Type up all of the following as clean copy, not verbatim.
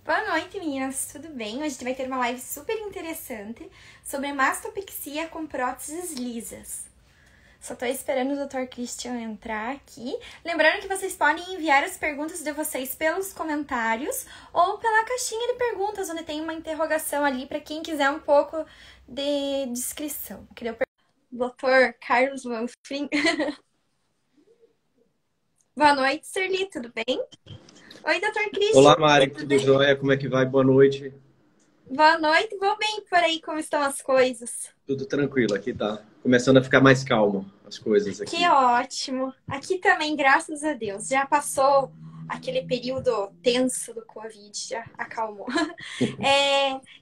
Boa noite, meninas. Tudo bem? Hoje a gente vai ter uma live super interessante sobre mastopexia com próteses lisas. Só tô esperando o Dr. Christian entrar aqui. Lembrando que vocês podem enviar as perguntas de vocês pelos comentários ou pela caixinha de perguntas, onde tem uma interrogação ali para quem quiser um pouco de descrição. Dr. Carlos Manfrim. Boa noite, Sirli, tudo bem? Oi, Dr. Christian. Olá, Mari, tudo jóia? Como é que vai? Boa noite. Boa noite, vou bem por aí, como estão as coisas? Tudo tranquilo, aqui tá começando a ficar mais calmo as coisas aqui. Que ótimo! Aqui também, graças a Deus, já passou aquele período tenso do Covid, já acalmou.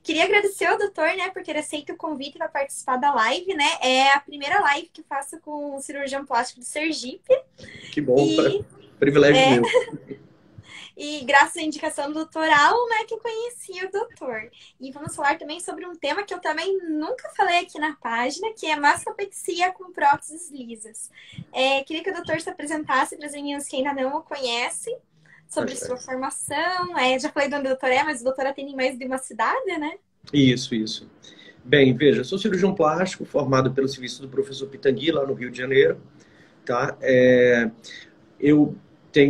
Queria agradecer ao doutor, né, por ter aceito o convite para participar da live, né? É a primeira live que faço com o cirurgião plástico do Sergipe. Que bom, privilégio meu. E graças à indicação do doutor Alan, né, que eu conheci o doutor. E vamos falar também sobre um tema que eu também nunca falei aqui na página, que é mastopexia com próteses lisas. Queria que o doutor se apresentasse para as meninas que ainda não o conhecem, sobre sua formação. Já falei de onde o doutor é, mas o doutor atende em mais de uma cidade, né? Isso. Bem, veja, eu sou cirurgião plástico, formado pelo serviço do professor Pitangui, lá no Rio de Janeiro. Tá?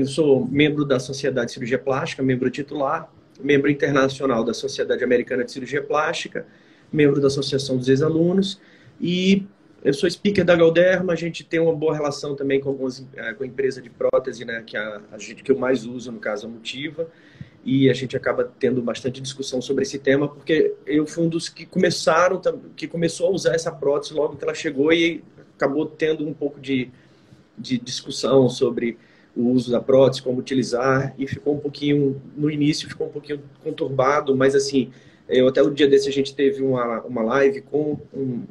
Sou membro da Sociedade de Cirurgia Plástica, membro titular, membro internacional da Sociedade Americana de Cirurgia Plástica, membro da Associação dos Ex-Alunos e eu sou speaker da Galderma. A gente tem uma boa relação também com a empresa de prótese, né, que eu mais uso, no caso, a Motiva, e a gente acaba tendo bastante discussão sobre esse tema, porque eu fui um dos que começou a usar essa prótese logo que ela chegou e acabou tendo um pouco de discussão sobre o uso da prótese, como utilizar, e ficou um pouquinho, no início ficou um pouquinho conturbado, mas assim, até o dia desse a gente teve uma live com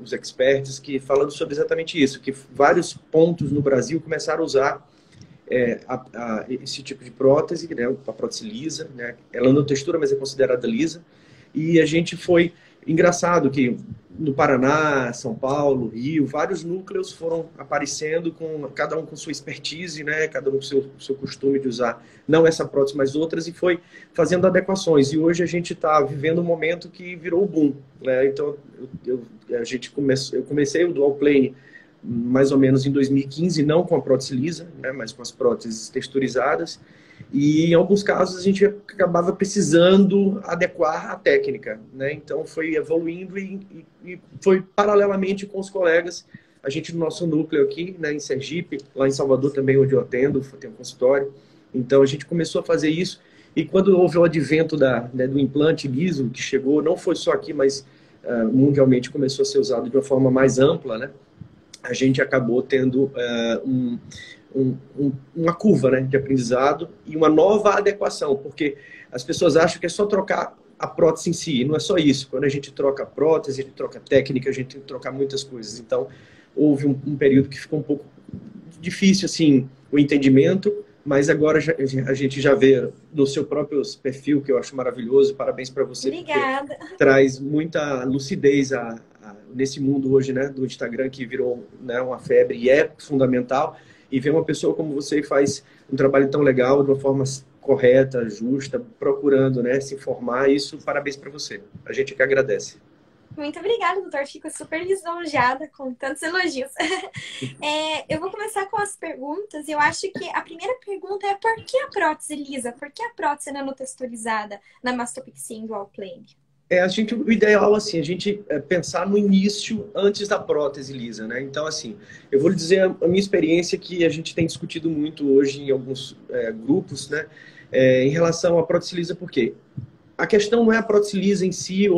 os experts falando sobre exatamente isso, que vários pontos no Brasil começaram a usar esse tipo de prótese, né, a prótese lisa, né, ela não textura, mas é considerada lisa, e a gente foi... Engraçado que no Paraná, São Paulo, Rio, vários núcleos foram aparecendo, cada um com sua expertise, né? Cada um com seu costume de usar, não essa prótese, mas outras, e foi fazendo adequações. E hoje a gente está vivendo um momento que virou o boom, né? Então, eu comecei o Dual Plane mais ou menos em 2015, não com a prótese lisa, né? Mas com as próteses texturizadas. E em alguns casos a gente acabava precisando adequar a técnica, né? Então foi evoluindo e foi paralelamente com os colegas. A gente no nosso núcleo aqui, né, em Sergipe, lá em Salvador também, onde eu atendo, tem um consultório. Então a gente começou a fazer isso. E quando houve o advento do implante liso, que chegou, não foi só aqui, mas mundialmente começou a ser usado de uma forma mais ampla, né? A gente acabou tendo uma curva, né, de aprendizado e uma nova adequação, porque as pessoas acham que é só trocar a prótese em si, e não é só isso. Quando a gente troca a prótese, a gente troca a técnica, a gente tem que trocar muitas coisas. Então, houve um período que ficou um pouco difícil, assim, o entendimento, mas agora a gente já vê no seu próprio perfil, que eu acho maravilhoso. Parabéns para você. Obrigada. Traz muita lucidez nesse mundo hoje, né, do Instagram, que virou, né, uma febre e é fundamental. E ver uma pessoa como você faz um trabalho tão legal, de uma forma correta, justa, procurando, né, se informar, isso, parabéns para você. A gente que agradece. Muito obrigada, doutor. Fico super lisonjeada com tantos elogios. Eu vou começar com as perguntas. Eu acho que a primeira pergunta é: por que a prótese lisa? Por que a prótese nanotexturizada na mastopexia em dual plane? O ideal, assim, a gente pensar no início antes da prótese lisa, né? Então, assim, eu vou lhe dizer a minha experiência, que a gente tem discutido muito hoje em alguns grupos, né? Em relação à prótese lisa, por quê? A questão não é a prótese lisa em si,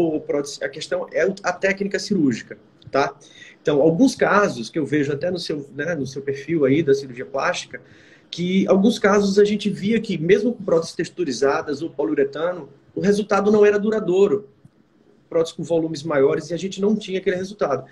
a questão é a técnica cirúrgica, tá? Então, alguns casos que eu vejo até no seu perfil aí da cirurgia plástica, que alguns casos a gente via que, mesmo com próteses texturizadas ou poliuretano, o resultado não era duradouro. Próteses com volumes maiores, e a gente não tinha aquele resultado.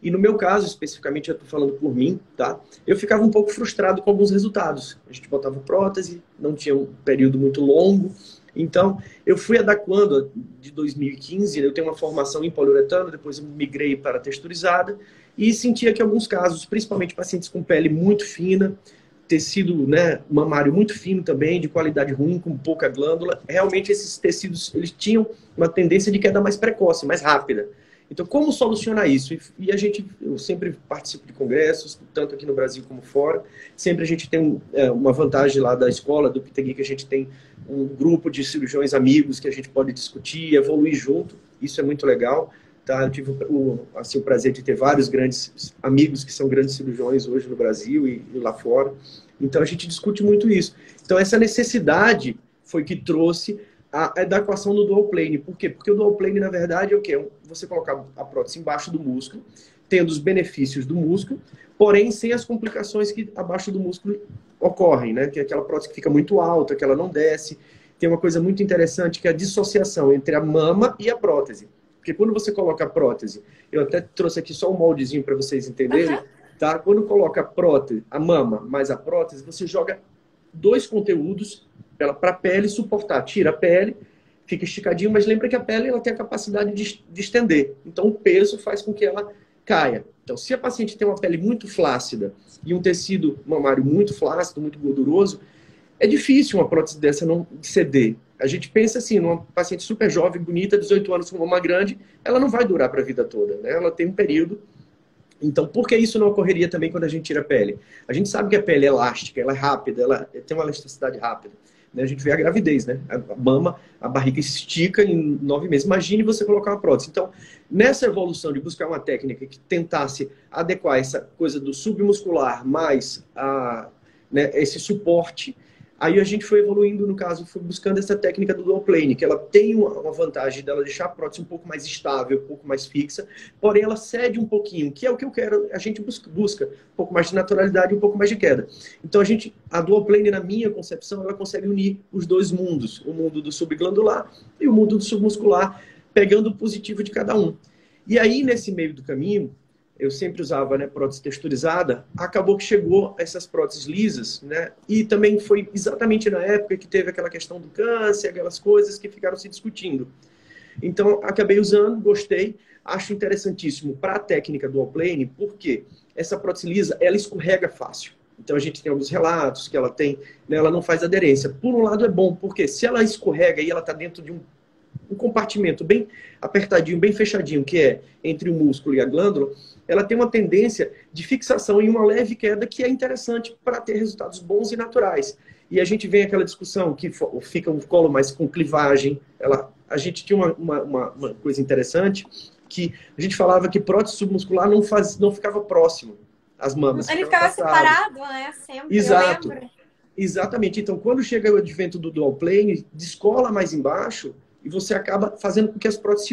E no meu caso, especificamente, eu estou falando por mim, tá? Eu ficava um pouco frustrado com alguns resultados. A gente botava prótese, não tinha um período muito longo. Então, eu fui adequando de 2015, eu tenho uma formação em poliuretano, depois eu migrei para texturizada, e sentia que em alguns casos, principalmente pacientes com pele muito fina, tecido, né, mamário muito fino também, de qualidade ruim, com pouca glândula. Realmente esses tecidos, eles tinham uma tendência de queda mais precoce, mais rápida. Então, como solucionar isso? E eu sempre participo de congressos, tanto aqui no Brasil como fora. Sempre a gente tem uma vantagem lá da escola, do Pitegui, que a gente tem um grupo de cirurgiões amigos que a gente pode discutir, evoluir junto. Isso é muito legal. Tá? Eu tive o prazer de ter vários grandes amigos que são grandes cirurgiões hoje no Brasil e lá fora. Então, a gente discute muito isso. Então, essa necessidade foi que trouxe a adequação do dual plane. Por quê? Porque o dual plane, na verdade, é o quê? Você colocar a prótese embaixo do músculo, tendo os benefícios do músculo, porém sem as complicações que abaixo do músculo ocorrem, né? Que é aquela prótese que fica muito alta, que ela não desce. Tem uma coisa muito interessante que é a dissociação entre a mama e a prótese. Porque quando você coloca a prótese, eu até trouxe aqui só um moldezinho para vocês entenderem, tá? Quando coloca a prótese, a mama mais a prótese, você joga dois conteúdos para a pele suportar. Tira a pele, fica esticadinho, mas lembra que a pele ela tem a capacidade de estender. Então, o peso faz com que ela caia. Então, se a paciente tem uma pele muito flácida e um tecido mamário muito flácido, muito gorduroso, é difícil uma prótese dessa não ceder. A gente pensa assim, numa paciente super jovem, bonita, 18 anos com mama grande, ela não vai durar para a vida toda, né? Ela tem um período. Então, por que isso não ocorreria também quando a gente tira a pele? A gente sabe que a pele é elástica, ela é rápida, ela tem uma elasticidade rápida. A gente vê a gravidez, né? A mama, a barriga estica em 9 meses. Imagine você colocar uma prótese. Então, nessa evolução de buscar uma técnica que tentasse adequar essa coisa do submuscular mais né, esse suporte, aí a gente foi evoluindo, no caso, foi buscando essa técnica do dual plane, que ela tem uma vantagem dela deixar a prótese um pouco mais estável, um pouco mais fixa, porém ela cede um pouquinho, que é o que eu quero, a gente busca um pouco mais de naturalidade e um pouco mais de queda. Então a dual plane, na minha concepção, ela consegue unir os dois mundos, o mundo do subglandular e o mundo do submuscular, pegando o positivo de cada um. E aí, nesse meio do caminho, eu sempre usava, né, prótese texturizada, acabou que chegou essas próteses lisas, né, e também foi exatamente na época que teve aquela questão do câncer, aquelas coisas que ficaram se discutindo. Então, acabei usando, gostei, acho interessantíssimo para a técnica dual plane, porque essa prótese lisa, ela escorrega fácil. Então, a gente tem alguns relatos que ela tem, né, ela não faz aderência. Por um lado, é bom, porque se ela escorrega e ela está dentro de um compartimento bem apertadinho, bem fechadinho, que é entre o músculo e a glândula, ela tem uma tendência de fixação e uma leve queda que é interessante para ter resultados bons e naturais. E a gente vem aquela discussão que fica um colo mais com clivagem. A gente tinha uma coisa interessante, que a gente falava que prótese submuscular não ficava próximo às mamas. Ele ficava separado, né? Sempre, exato. Eu lembro. Exatamente. Então, quando chega o advento do dual plane, descola mais embaixo e você acaba fazendo com que as próteses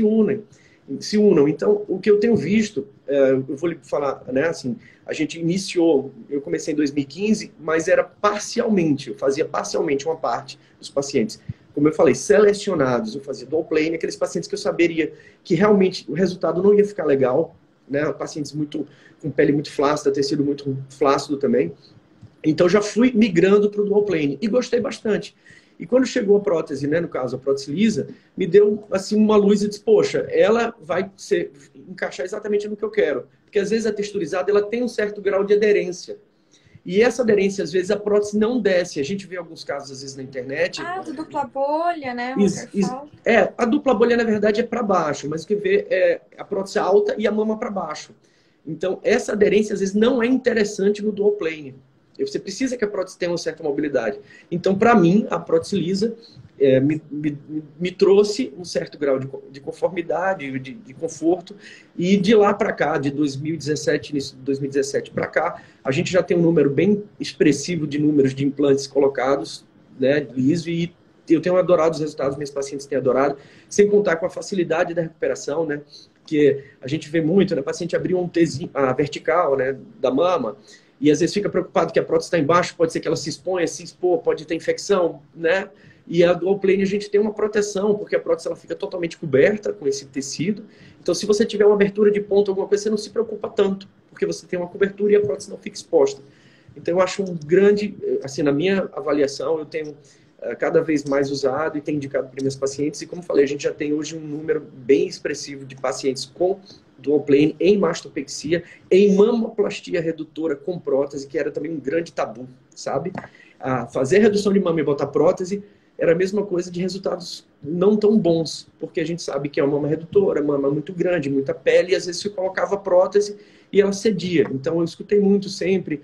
se unam. Então, o que eu tenho visto, eu vou lhe falar, né, assim, a gente iniciou, eu comecei em 2015, mas era parcialmente, eu fazia parcialmente uma parte dos pacientes, como eu falei, selecionados, eu fazia dual plane, aqueles pacientes que eu saberia que realmente o resultado não ia ficar legal, né, pacientes com pele muito flácida, tecido muito flácido também. Então, já fui migrando para o dual plane e gostei bastante. E quando chegou a prótese, né, no caso, a prótese lisa, me deu assim uma luz e disse, poxa, ela vai encaixar exatamente no que eu quero. Porque às vezes a texturizada ela tem um certo grau de aderência. E essa aderência, às vezes, a prótese não desce. A gente vê alguns casos, às vezes, na internet. Do dupla bolha, né? A dupla bolha, na verdade, é para baixo, mas o que vê é a prótese alta e a mama para baixo. Então, essa aderência, às vezes, não é interessante no dual plane. Você precisa que a prótese tenha uma certa mobilidade. Então, para mim, a prótese lisa me trouxe um certo grau de conformidade, de conforto. E de lá para cá, de 2017, início de 2017 para cá, a gente já tem um número bem expressivo de números de implantes colocados, né, liso, e eu tenho adorado os resultados, meus pacientes têm adorado, sem contar com a facilidade da recuperação, né, que a gente vê muito, né, o paciente abriu a vertical, né, da mama, e às vezes fica preocupado que a prótese está embaixo, pode ser que ela se exponha, se expor, pode ter infecção, né? E a dual plane a gente tem uma proteção, porque a prótese ela fica totalmente coberta com esse tecido. Então, se você tiver uma abertura de ponta, alguma coisa, você não se preocupa tanto, porque você tem uma cobertura e a prótese não fica exposta. Então, eu acho um grande, assim, na minha avaliação, eu tenho cada vez mais usado e tem indicado para minhas pacientes. E como falei, a gente já tem hoje um número bem expressivo de pacientes com dual plane em mastopexia, em mamoplastia redutora com prótese, que era também um grande tabu, sabe? Fazer redução de mama e botar prótese era a mesma coisa de resultados não tão bons, porque a gente sabe que é uma mama redutora, mama muito grande, muita pele, e às vezes se colocava prótese e ela cedia. Então eu escutei muito sempre,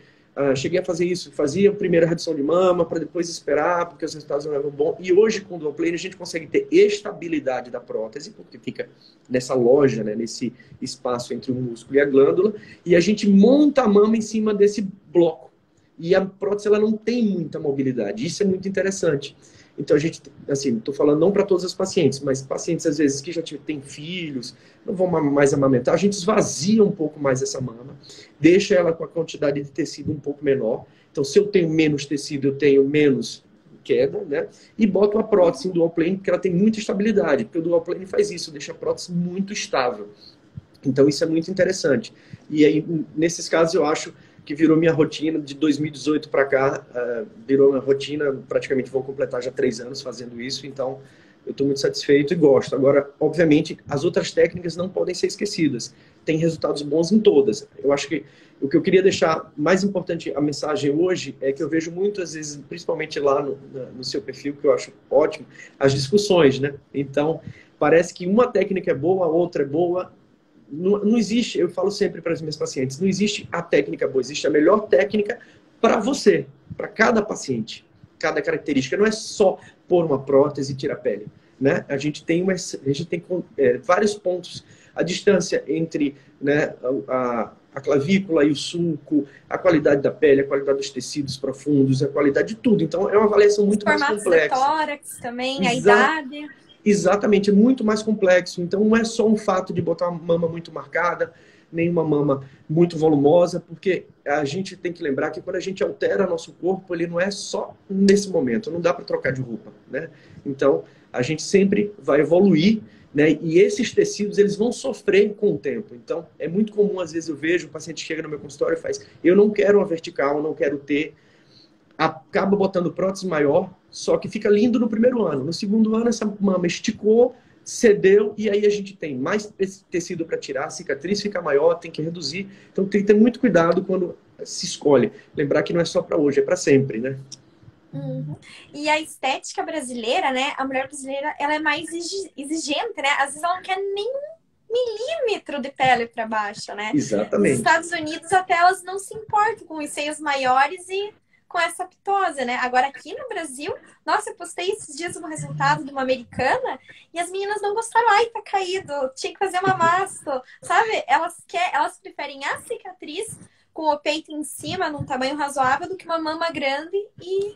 cheguei a fazer isso, fazia a primeira redução de mama para depois esperar, porque os resultados não eram bons. E hoje com o dual plane a gente consegue ter estabilidade da prótese, porque fica nessa loja, né, nesse espaço entre o músculo e a glândula, e a gente monta a mama em cima desse bloco. E a prótese ela não tem muita mobilidade, isso é muito interessante. Então a gente, assim, estou falando não para todos os pacientes, mas pacientes às vezes que já têm filhos, não vão mais amamentar, a gente esvazia um pouco mais essa mama, deixa ela com a quantidade de tecido um pouco menor. Então se eu tenho menos tecido, eu tenho menos queda, né? E boto a prótese em dual plane, porque ela tem muita estabilidade, porque o dual plane faz isso, deixa a prótese muito estável. Então isso é muito interessante. E aí, nesses casos, eu acho que virou minha rotina de 2018 para cá, virou uma rotina, praticamente vou completar já 3 anos fazendo isso, então eu estou muito satisfeito e gosto. Agora, obviamente, as outras técnicas não podem ser esquecidas. Tem resultados bons em todas. Eu acho que o que eu queria deixar mais importante, a mensagem hoje, é que eu vejo muitas vezes, principalmente lá no seu perfil, que eu acho ótimo, as discussões, né? Então, parece que uma técnica é boa, a outra é boa. Não existe, eu falo sempre para as minhas pacientes, não existe a técnica boa, existe a melhor técnica para você, para cada paciente, cada característica. Não é só pôr uma prótese e tirar a pele, né? A gente tem vários pontos, a distância entre, né, a clavícula e o sulco, a qualidade da pele, a qualidade dos tecidos profundos, a qualidade de tudo. Então é uma avaliação muito mais complexa. Formatos do tórax também, a idade... Exatamente, é muito mais complexo. Então não é só um fato de botar uma mama muito marcada, nem uma mama muito volumosa, porque a gente tem que lembrar que quando a gente altera nosso corpo, ele não é só nesse momento, não dá para trocar de roupa, né? Então a gente sempre vai evoluir, né? E esses tecidos eles vão sofrer com o tempo. Então é muito comum, às vezes eu vejo o paciente chega no meu consultório e faz, eu não quero uma vertical, não quero ter, acaba botando prótese maior, só que fica lindo no primeiro ano. No segundo ano, essa mama esticou, cedeu, e aí a gente tem mais tecido para tirar, a cicatriz fica maior, tem que reduzir. Então tem que ter muito cuidado quando se escolhe. Lembrar que não é só para hoje, é para sempre, né? Uhum. E a estética brasileira, né? A mulher brasileira, ela é mais exigente, né? Às vezes ela não quer nem um milímetro de pele para baixo, né? Exatamente. Nos Estados Unidos, até elas não se importam com os seios maiores e com essa ptose, né? Agora aqui no Brasil, nossa, eu postei esses dias um resultado de uma americana e as meninas não gostaram. Ai, tá caído, tinha que fazer uma masto, sabe? Elas preferem a cicatriz com o peito em cima, num tamanho razoável, do que uma mama grande e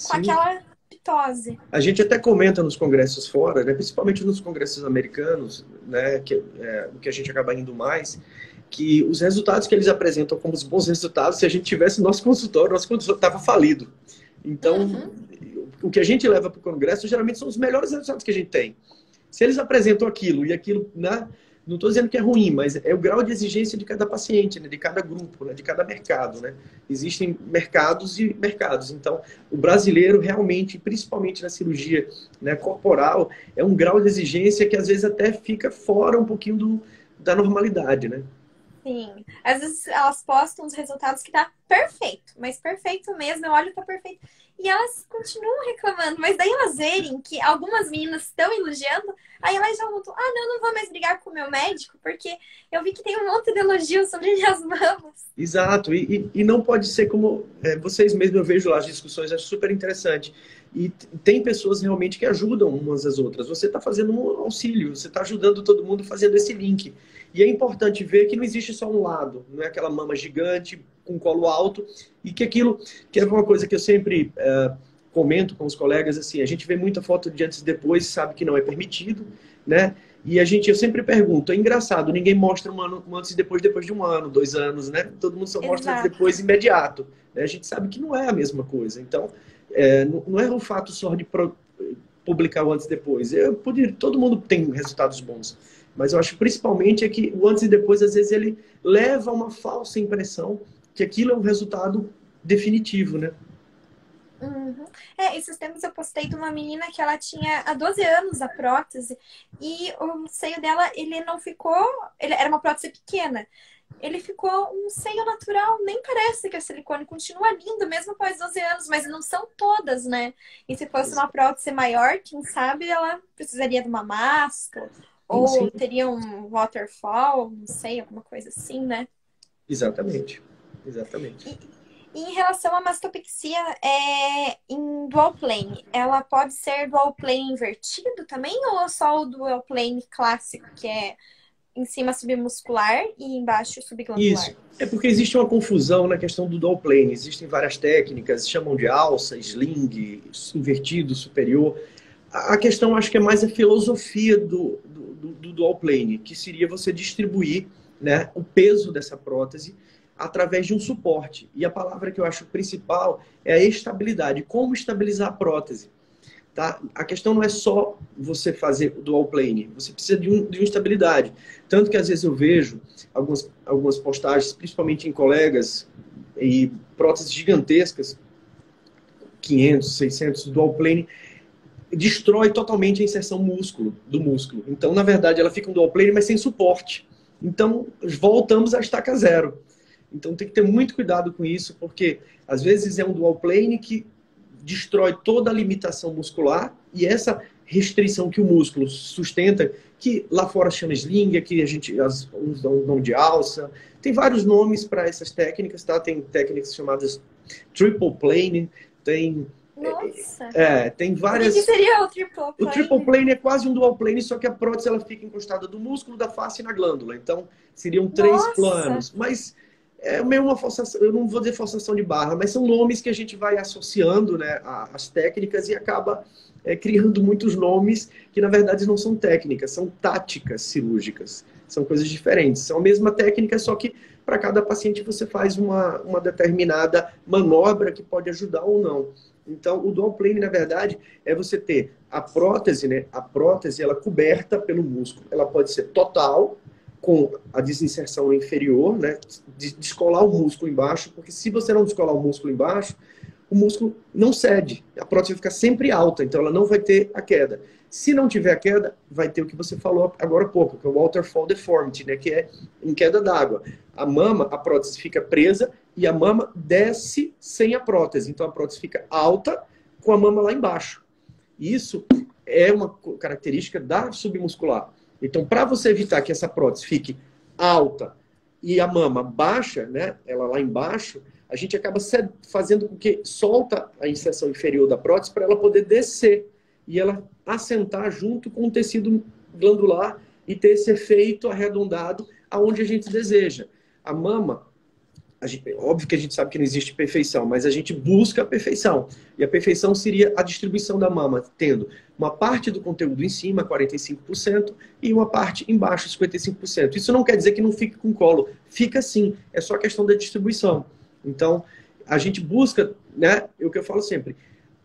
com aquela ptose. A gente até comenta nos congressos fora, né? Principalmente nos congressos americanos, né? Que é o que a gente acaba indo mais, que os resultados que eles apresentam como os bons resultados, se a gente tivesse nosso consultório estava falido. Então, o que a gente leva para o congresso geralmente são os melhores resultados que a gente tem. Se eles apresentam aquilo e aquilo, né, não estou dizendo que é ruim, mas é o grau de exigência de cada paciente, né, de cada grupo, né, de cada mercado. Né? Existem mercados e mercados. Então, o brasileiro realmente, principalmente na cirurgia, né, corporal, é um grau de exigência que às vezes até fica fora um pouquinho da normalidade, né? Sim. Às vezes elas postam os resultados que tá perfeito, mas perfeito mesmo, eu olho, tá perfeito. E elas continuam reclamando, mas daí elas verem que algumas meninas estão elogiando, aí elas já voltam, não vou mais brigar com o meu médico, porque eu vi que tem um monte de elogios sobre minhas mamas. Exato, e não pode ser como vocês mesmos, eu vejo lá as discussões, é super interessante. E tem pessoas realmente que ajudam umas às outras. Você está fazendo um auxílio, você está ajudando todo mundo fazendo esse link. E é importante ver que não existe só um lado, não é aquela mama gigante com colo alto, e que aquilo, que é uma coisa que eu sempre comento com os colegas, assim, a gente vê muita foto de antes e depois, sabe que não é permitido, né? E eu sempre pergunto, é engraçado, ninguém mostra um antes e depois de 1 ano, 2 anos, né? Todo mundo só mostra antes e depois imediato. Né? A gente sabe que não é a mesma coisa. Então, não é um fato só de publicar o antes e depois. Todo mundo tem resultados bons. Mas eu acho principalmente que o antes e depois, às vezes, ele leva a uma falsa impressão que aquilo é um resultado definitivo, né? Uhum. Esses tempos eu postei de uma menina que ela tinha há 12 anos a prótese e o seio dela, ele não ficou, ele era uma prótese pequena. Ele ficou um seio natural, nem parece que é silicone, continua lindo mesmo após 12 anos, mas não são todas, né? E se fosse uma prótese maior, quem sabe ela precisaria de uma máscara Sim, sim, ou teria um waterfall, não sei, alguma coisa assim, né? exatamente. Exatamente. E em relação à mastopexia em dual plane, ela pode ser dual plane invertido também ou só o dual plane clássico, que é em cima submuscular e embaixo subglandular? Isso. É porque existe uma confusão na questão do dual plane. Existem várias técnicas, chamam de alça, sling, invertido, superior. A questão, acho que é mais a filosofia do dual plane, que seria você distribuir, né, o peso dessa prótese através de um suporte. E a palavra que eu acho principal é a estabilidade. Como estabilizar a prótese? Tá? A questão não é só você fazer o dual plane, você precisa de uma estabilidade. Tanto que às vezes eu vejo algumas postagens, principalmente em colegas, e próteses gigantescas, 500, 600, dual plane, destrói totalmente a inserção do músculo. Então, na verdade, ela fica um dual plane, mas sem suporte. Então, voltamos à estaca zero. Então, tem que ter muito cuidado com isso, porque às vezes é um dual plane que destrói toda a limitação muscular e essa restrição que o músculo sustenta, que lá fora chama sling, aqui a gente uns dão nome de alça. Tem vários nomes para essas técnicas, tá? Tem técnicas chamadas triple plane, tem Nossa! tem O várias. que seria o triple O triple plane? plane é quase um dual plane, só que a prótese ela fica encostada do músculo, da face e na glândula. Então, seriam três Nossa! planos. Mas é meio uma forçação, eu não vou dizer forçação de barra, mas são nomes que a gente vai associando, né, às técnicas e acaba criando muitos nomes que, na verdade, não são técnicas, são táticas cirúrgicas. São coisas diferentes. São a mesma técnica, só que para cada paciente você faz uma determinada manobra que pode ajudar ou não. Então, o dual plane, na verdade, é você ter a prótese, né? A prótese, ela coberta pelo músculo. Ela pode ser total, com a desinserção inferior, né? Descolar o músculo embaixo, porque se você não descolar o músculo embaixo, o músculo não cede. A prótese fica sempre alta, então ela não vai ter a queda. Se não tiver a queda, vai ter o que você falou agora há pouco, que é o waterfall deformity, né? Que é em queda d'água. A mama, a prótese fica presa e a mama desce sem a prótese. Então a prótese fica alta com a mama lá embaixo. Isso é uma característica da submuscular. Então, para você evitar que essa prótese fique alta e a mama baixa, né, ela lá embaixo, a gente acaba fazendo com que solta a inserção inferior da prótese para ela poder descer e ela assentar junto com o tecido glandular e ter esse efeito arredondado aonde a gente deseja. A mama, óbvio que a gente sabe que não existe perfeição, mas a gente busca a perfeição. E a perfeição seria a distribuição da mama, tendo uma parte do conteúdo em cima, 45%, e uma parte embaixo, 55%. Isso não quer dizer que não fique com colo. Fica sim, é só questão da distribuição. Então, a gente busca, né, é o que eu falo sempre,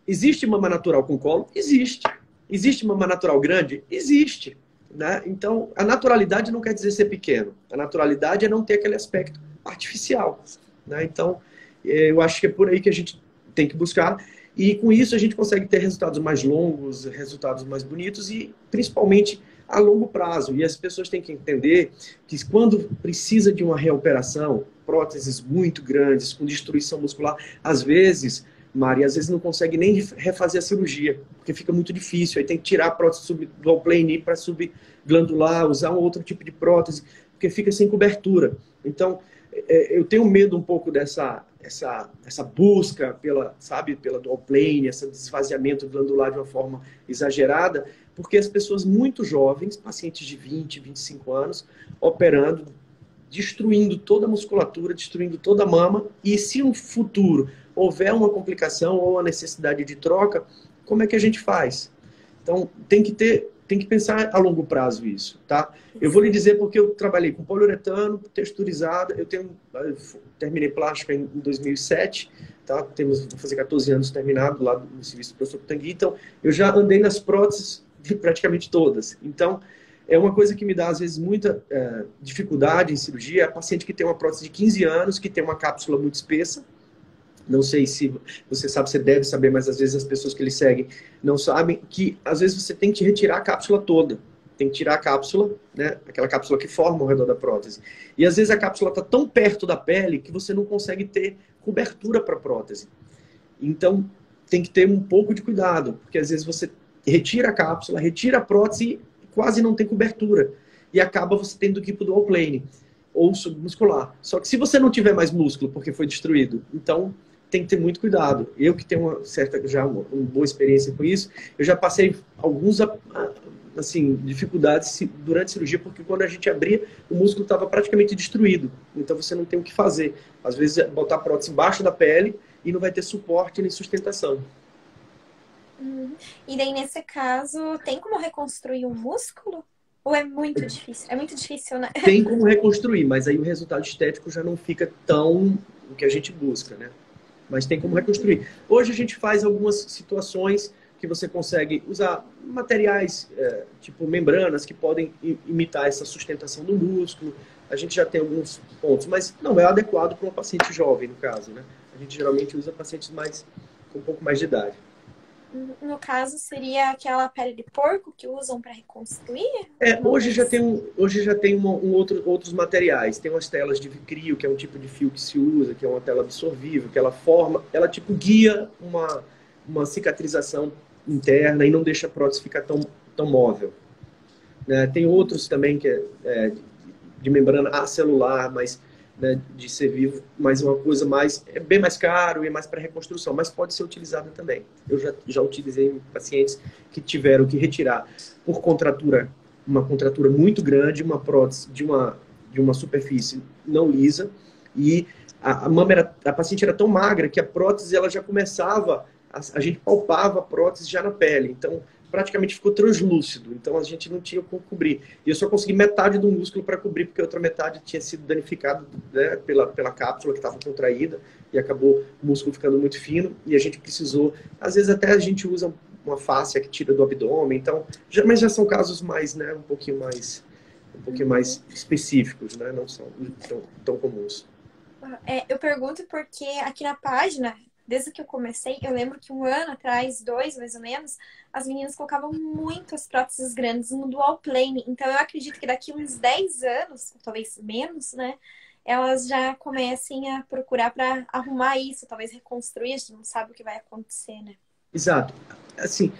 existe mama natural com colo? Existe. Existe mama natural grande? Existe. Né? Então, a naturalidade não quer dizer ser pequeno. A naturalidade é não ter aquele aspecto artificial. Né? Então, eu acho que é por aí que a gente tem que buscar. E com isso a gente consegue ter resultados mais longos, resultados mais bonitos e principalmente a longo prazo. E as pessoas têm que entender que quando precisa de uma reoperação, próteses muito grandes, com destruição muscular, às vezes, Mari, às vezes não consegue nem refazer a cirurgia, porque fica muito difícil. Aí tem que tirar a prótese dual plane para subglandular, usar um outro tipo de prótese, porque fica sem cobertura. Então, eu tenho medo um pouco dessa busca pela dual plane, esse desvaziamento glandular de uma forma exagerada, porque as pessoas muito jovens, pacientes de 20, 25 anos, operando, destruindo toda a musculatura, destruindo toda a mama, e se no futuro houver uma complicação ou a necessidade de troca, como é que a gente faz? Então, tem que pensar a longo prazo isso, tá? Eu vou lhe dizer porque eu trabalhei com poliuretano, texturizada, eu terminei plástica em 2007, tá? Vou fazer 14 anos terminado lá no serviço do professor Tangui, então eu já andei nas próteses de praticamente todas. Então, é uma coisa que me dá, às vezes, muita dificuldade em cirurgia, é a paciente que tem uma prótese de 15 anos, que tem uma cápsula muito espessa, Não sei se você sabe, você deve saber, mas às vezes as pessoas que eles seguem não sabem que às vezes você tem que retirar a cápsula toda. Tem que tirar a cápsula, né? Aquela cápsula que forma ao redor da prótese. E às vezes a cápsula está tão perto da pele que você não consegue ter cobertura para a prótese. Então tem que ter um pouco de cuidado, porque às vezes você retira a cápsula, retira a prótese e quase não tem cobertura. E acaba você tendo que ir para o dual plane ou submuscular. Só que se você não tiver mais músculo porque foi destruído, então tem que ter muito cuidado. Eu que tenho uma boa experiência com isso, eu já passei alguns assim, dificuldades durante a cirurgia, porque quando a gente abria, o músculo estava praticamente destruído. Então você não tem o que fazer. Às vezes é botar a prótese embaixo da pele e não vai ter suporte nem sustentação. E daí, nesse caso, tem como reconstruir o músculo? Ou é muito difícil? É muito difícil, né? Tem como reconstruir, mas aí o resultado estético já não fica tão o que a gente busca, né? Mas tem como reconstruir. Hoje a gente faz algumas situações que você consegue usar materiais, tipo membranas, que podem imitar essa sustentação do músculo. A gente já tem alguns pontos, mas não é adequado para uma paciente jovem, no caso, né? A gente geralmente usa pacientes com um pouco mais de idade. No caso, seria aquela pele de porco que usam para reconstruir? Hoje já tem outros materiais. Tem umas telas de vicrio, que é um tipo de fio que se usa, que é uma tela absorvível, que ela forma, ela tipo guia uma cicatrização interna e não deixa a prótese ficar tão móvel. Né? Tem outros também que de membrana acelular, mas né, de ser vivo, mas uma coisa é bem mais caro e é mais para reconstrução, mas pode ser utilizada também. Eu já utilizei em pacientes que tiveram que retirar por contratura, uma contratura muito grande, uma prótese de uma superfície não lisa, e a paciente era tão magra que a prótese ela já começava, a gente palpava a prótese já na pele, então praticamente ficou translúcido, então a gente não tinha como cobrir. E eu só consegui metade do músculo para cobrir, porque a outra metade tinha sido danificada, né, pela cápsula que estava contraída, e acabou o músculo ficando muito fino, e a gente precisou, às vezes até a gente usa uma fáscia que tira do abdômen, então, mas já são casos mais, né, um pouquinho mais específicos, né, não são tão comuns. Eu pergunto porque aqui na página, desde que eu comecei, eu lembro que 1 ano atrás, 2 mais ou menos, as meninas colocavam muitas próteses grandes no dual plane. Então eu acredito que daqui uns 10 anos, talvez menos, né? Elas já comecem a procurar para arrumar isso, talvez reconstruir, a gente não sabe o que vai acontecer, né? Exato. Assim,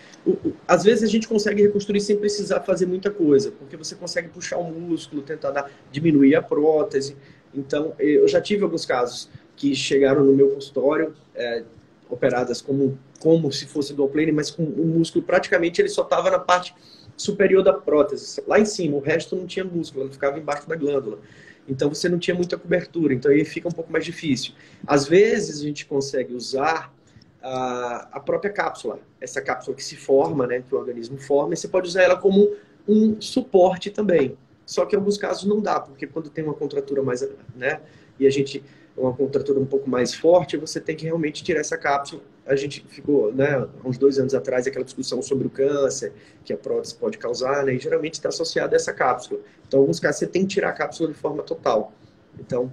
às vezes a gente consegue reconstruir sem precisar fazer muita coisa, porque você consegue puxar o músculo, tentar diminuir a prótese. Então, eu já tive alguns casos que chegaram no meu consultório, operadas como se fosse dual plane, mas com o músculo praticamente ele só estava na parte superior da prótese, lá em cima, o resto não tinha músculo, ele ficava embaixo da glândula. Então você não tinha muita cobertura, então aí fica um pouco mais difícil. Às vezes a gente consegue usar a própria cápsula, essa cápsula que se forma, né, que o organismo forma, e você pode usar ela como um suporte também. Só que em alguns casos não dá, porque quando tem uma contratura mais, né, e uma contratura um pouco mais forte, você tem que realmente tirar essa cápsula. A gente ficou, né, uns 2 anos atrás, aquela discussão sobre o câncer, que a prótese pode causar, né, e geralmente está associada a essa cápsula. Então, em alguns casos, você tem que tirar a cápsula de forma total. Então,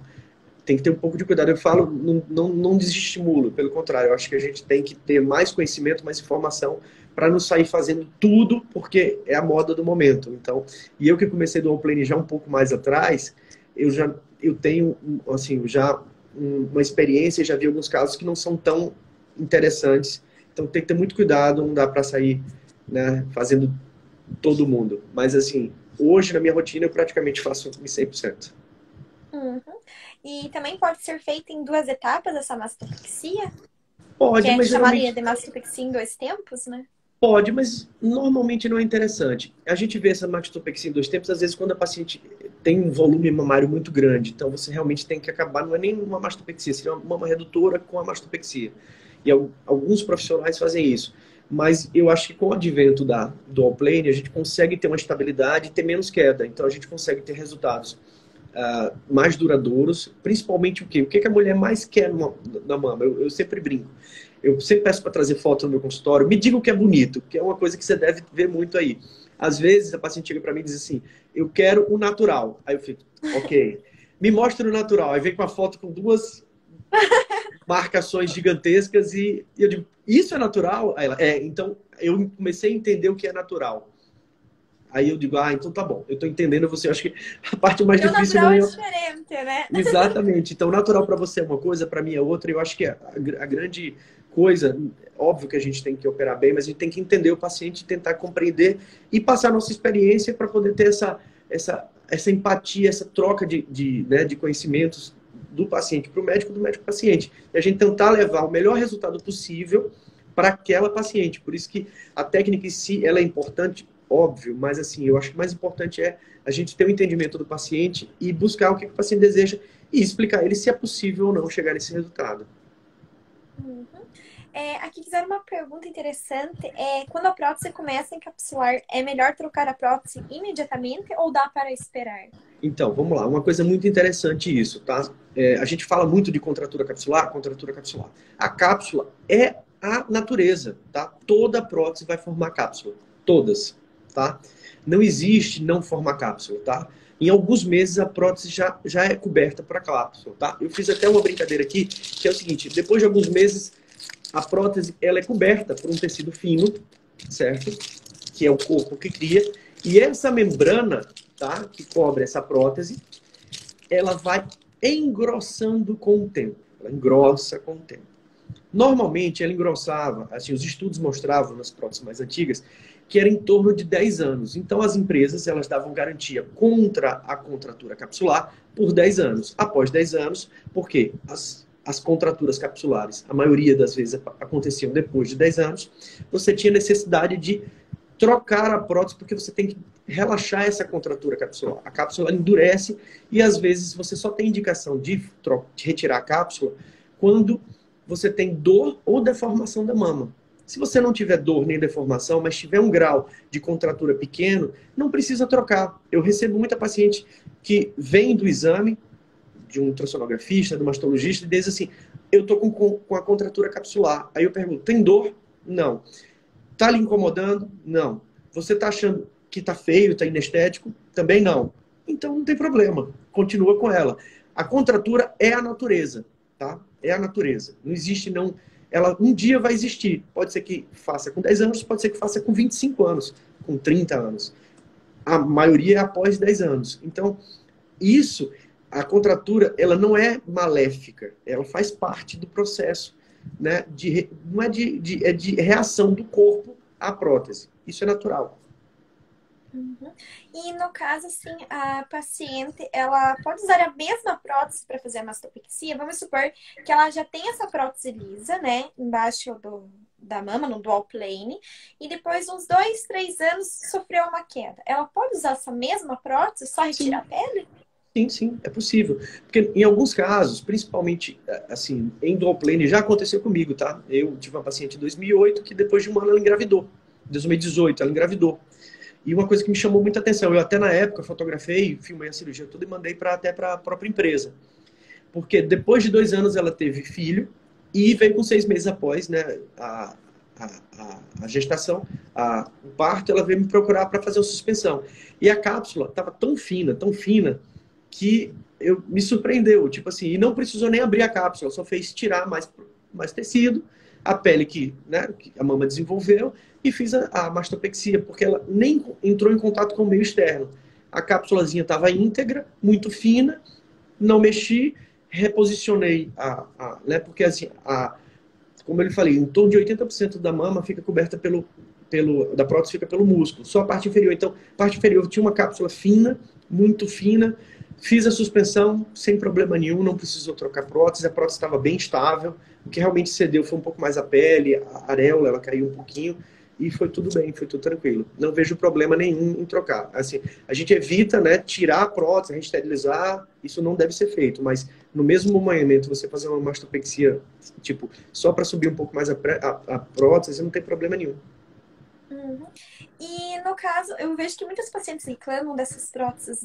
tem que ter um pouco de cuidado. Eu falo, não desestimulo, pelo contrário, eu acho que a gente tem que ter mais conhecimento, mais informação, para não sair fazendo tudo, porque é a moda do momento. Então, e eu que comecei do dual plane já um pouco mais atrás, eu tenho, assim, já uma experiência, já vi alguns casos que não são tão interessantes. Então, tem que ter muito cuidado, não dá para sair, né, fazendo todo mundo. Mas, assim, hoje, na minha rotina, eu praticamente faço em 100%. Uhum. E também pode ser feita em 2 etapas essa mastopexia? Pode, que é mas chamada geralmente... de mastopexia em 2 tempos, né? Pode, mas normalmente não é interessante. A gente vê essa mastopexia em 2 tempos, às vezes, quando a paciente tem um volume mamário muito grande. Então, você realmente tem que acabar, não é nem uma mastopexia, seria uma mama redutora com a mastopexia. E alguns profissionais fazem isso. Mas eu acho que com o advento da dual plane, a gente consegue ter uma estabilidade e ter menos queda. Então, a gente consegue ter resultados mais duradouros, principalmente o quê? O que a mulher mais quer na mama? Eu sempre brinco. Eu sempre peço para trazer foto no meu consultório. Me diga o que é bonito, que é uma coisa que você deve ver muito aí. Às vezes a paciente chega para mim e diz assim, eu quero o natural. Aí eu fico, ok. Me mostra o natural. Aí vem com a foto com 2 marcações gigantescas e eu digo, isso é natural? Aí ela, então eu comecei a entender o que é natural. Aí eu digo, então tá bom, eu tô entendendo você. Eu acho que a parte mais Porque o difícil natural não é é. diferente, né? Exatamente. Então, natural para você é uma coisa, para mim é outra. Eu acho que a grande coisa, óbvio que a gente tem que operar bem, mas a gente tem que entender o paciente, tentar compreender e passar a nossa experiência para poder ter essa empatia, essa troca né, de conhecimentos do paciente para o médico, do médico para o paciente. E a gente tentar levar o melhor resultado possível para aquela paciente. Por isso que a técnica em si, ela é importante, óbvio, mas assim, eu acho que o mais importante é a gente ter o entendimento do paciente e buscar o que o paciente deseja e explicar a ele se é possível ou não chegar nesse resultado. Uhum. Aqui fizeram uma pergunta interessante. Quando a prótese começa a encapsular, é melhor trocar a prótese imediatamente ou dá para esperar? Então, vamos lá. Uma coisa muito interessante isso, tá? A gente fala muito de contratura capsular, contratura capsular. A cápsula é a natureza, tá? Toda prótese vai formar cápsula. Todas, tá? Não existe não formar cápsula, tá? Em alguns meses a prótese já é coberta para cápsula, tá? Eu fiz até uma brincadeira aqui, que é o seguinte, depois de alguns meses a prótese ela é coberta por um tecido fino, certo? Que é o corpo que cria, e essa membrana, tá, que cobre essa prótese, ela vai engrossando com o tempo. Ela engrossa com o tempo. Normalmente ela engrossava, assim, os estudos mostravam nas próteses mais antigas, que era em torno de 10 anos. Então as empresas elas davam garantia contra a contratura capsular por 10 anos. Após 10 anos, porque as contraturas capsulares, a maioria das vezes aconteciam depois de 10 anos, você tinha necessidade de trocar a prótese, porque você tem que relaxar essa contratura capsular. A cápsula endurece e às vezes você só tem indicação de retirar a cápsula quando você tem dor ou deformação da mama. Se você não tiver dor nem deformação, mas tiver um grau de contratura pequeno, não precisa trocar. Eu recebo muita paciente que vem do exame, de um ultrassonografista, de um mastologista, e diz assim, eu estou com a contratura capsular. Aí eu pergunto, tem dor? Não. Tá lhe incomodando? Não. Você tá achando que tá feio, tá inestético? Também não. Então não tem problema. Continua com ela. A contratura é a natureza, tá? É a natureza. Não existe não. Ela um dia vai existir. Pode ser que faça com 10 anos, pode ser que faça com 25 anos, com 30 anos. A maioria é após 10 anos. Então, isso, a contratura, ela não é maléfica. Ela faz parte do processo, né? Não é é de reação do corpo à prótese. Isso é natural. Uhum. E no caso, assim, a paciente, ela pode usar a mesma prótese para fazer a mastopexia? Vamos supor que ela já tem essa prótese lisa, né, embaixo da mama, no dual plane, e depois, uns 2, 3 anos, sofreu uma queda. Ela pode usar essa mesma prótese, só retirar Sim, a pele? sim, sim, é possível. Porque em alguns casos, principalmente assim, em dual plane, já aconteceu comigo, tá? Eu tive uma paciente em 2008 que depois de um ano ela engravidou. Em 2018 ela engravidou. E uma coisa que me chamou muita atenção, eu até na época fotografei, filmei a cirurgia toda e mandei até para a própria empresa. Porque depois de 2 anos ela teve filho e veio com 6 meses após, né, a gestação, o parto, ela veio me procurar para fazer uma suspensão. E a cápsula estava tão fina, que me surpreendeu. Tipo assim, e não precisou nem abrir a cápsula, só fez tirar mais tecido, a pele né, que a mama desenvolveu, e fiz a mastopexia, porque ela nem entrou em contato com o meio externo. A cápsulazinha estava íntegra, muito fina, não mexi, reposicionei né, porque assim, como eu lhe falei, em torno de 80% da mama fica coberta da prótese fica pelo músculo, só a parte inferior. Então, a parte inferior tinha uma cápsula fina, muito fina, fiz a suspensão sem problema nenhum, não precisou trocar a prótese estava bem estável, o que realmente cedeu foi um pouco mais a pele, a areola, ela caiu um pouquinho, e foi tudo bem, foi tudo tranquilo. Não vejo problema nenhum em trocar. Assim, a gente evita, né, tirar a prótese, resterilizar, isso não deve ser feito, mas no mesmo momento você fazer uma mastopexia, tipo, só para subir um pouco mais a prótese, não tem problema nenhum. Uhum. E no caso, eu vejo que muitas pacientes reclamam dessas próteses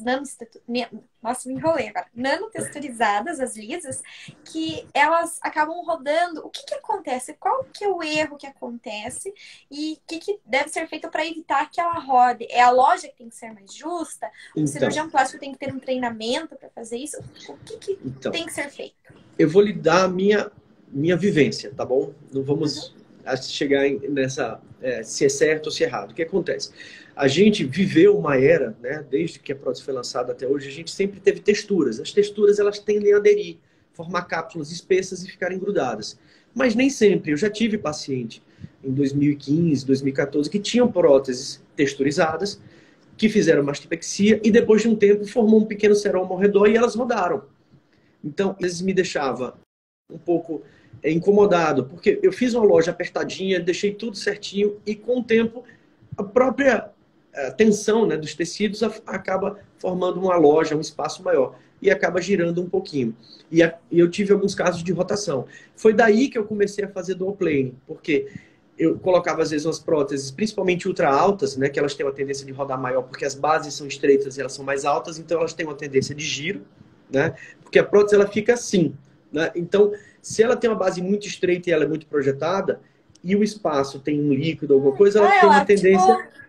nossa, me enrolei agora. Nanotexturizadas, as lisas, que elas acabam rodando. O que que acontece? Qual que é o erro que acontece? E o que deve ser feito para evitar que ela rode? É a loja que tem que ser mais justa? O Então, cirurgião plástico tem que ter um treinamento para fazer isso? O que então, tem que ser feito? eu vou lhe dar a minha minha vivência, tá bom? Não vamos chegar nessa se é certo ou se é errado. O que acontece? A gente viveu uma era, né, desde que a prótese foi lançada até hoje, a gente sempre teve texturas. As texturas, elas tendem a aderir, formar cápsulas espessas e ficarem grudadas. Mas nem sempre. Eu já tive paciente em 2015, 2014, que tinham próteses texturizadas, que fizeram mastopexia e depois de um tempo formou um pequeno seroma ao redor e elas rodaram. Então, às vezes me deixava um pouco incomodado, porque eu fiz uma loja apertadinha, deixei tudo certinho e com o tempo a própria tensão, né, dos tecidos acaba formando uma loja, um espaço maior e acaba girando um pouquinho. E eu tive alguns casos de rotação. Foi daí que eu comecei a fazer dual plane, porque eu colocava às vezes umas próteses, principalmente ultra altas, né, que elas têm uma tendência de rodar maior, porque as bases são estreitas e elas são mais altas, então elas têm uma tendência de giro, né, porque a prótese ela fica assim, né, então se ela tem uma base muito estreita e ela é muito projetada, e o espaço tem um líquido, alguma coisa, ela tem uma tendência... Tipo...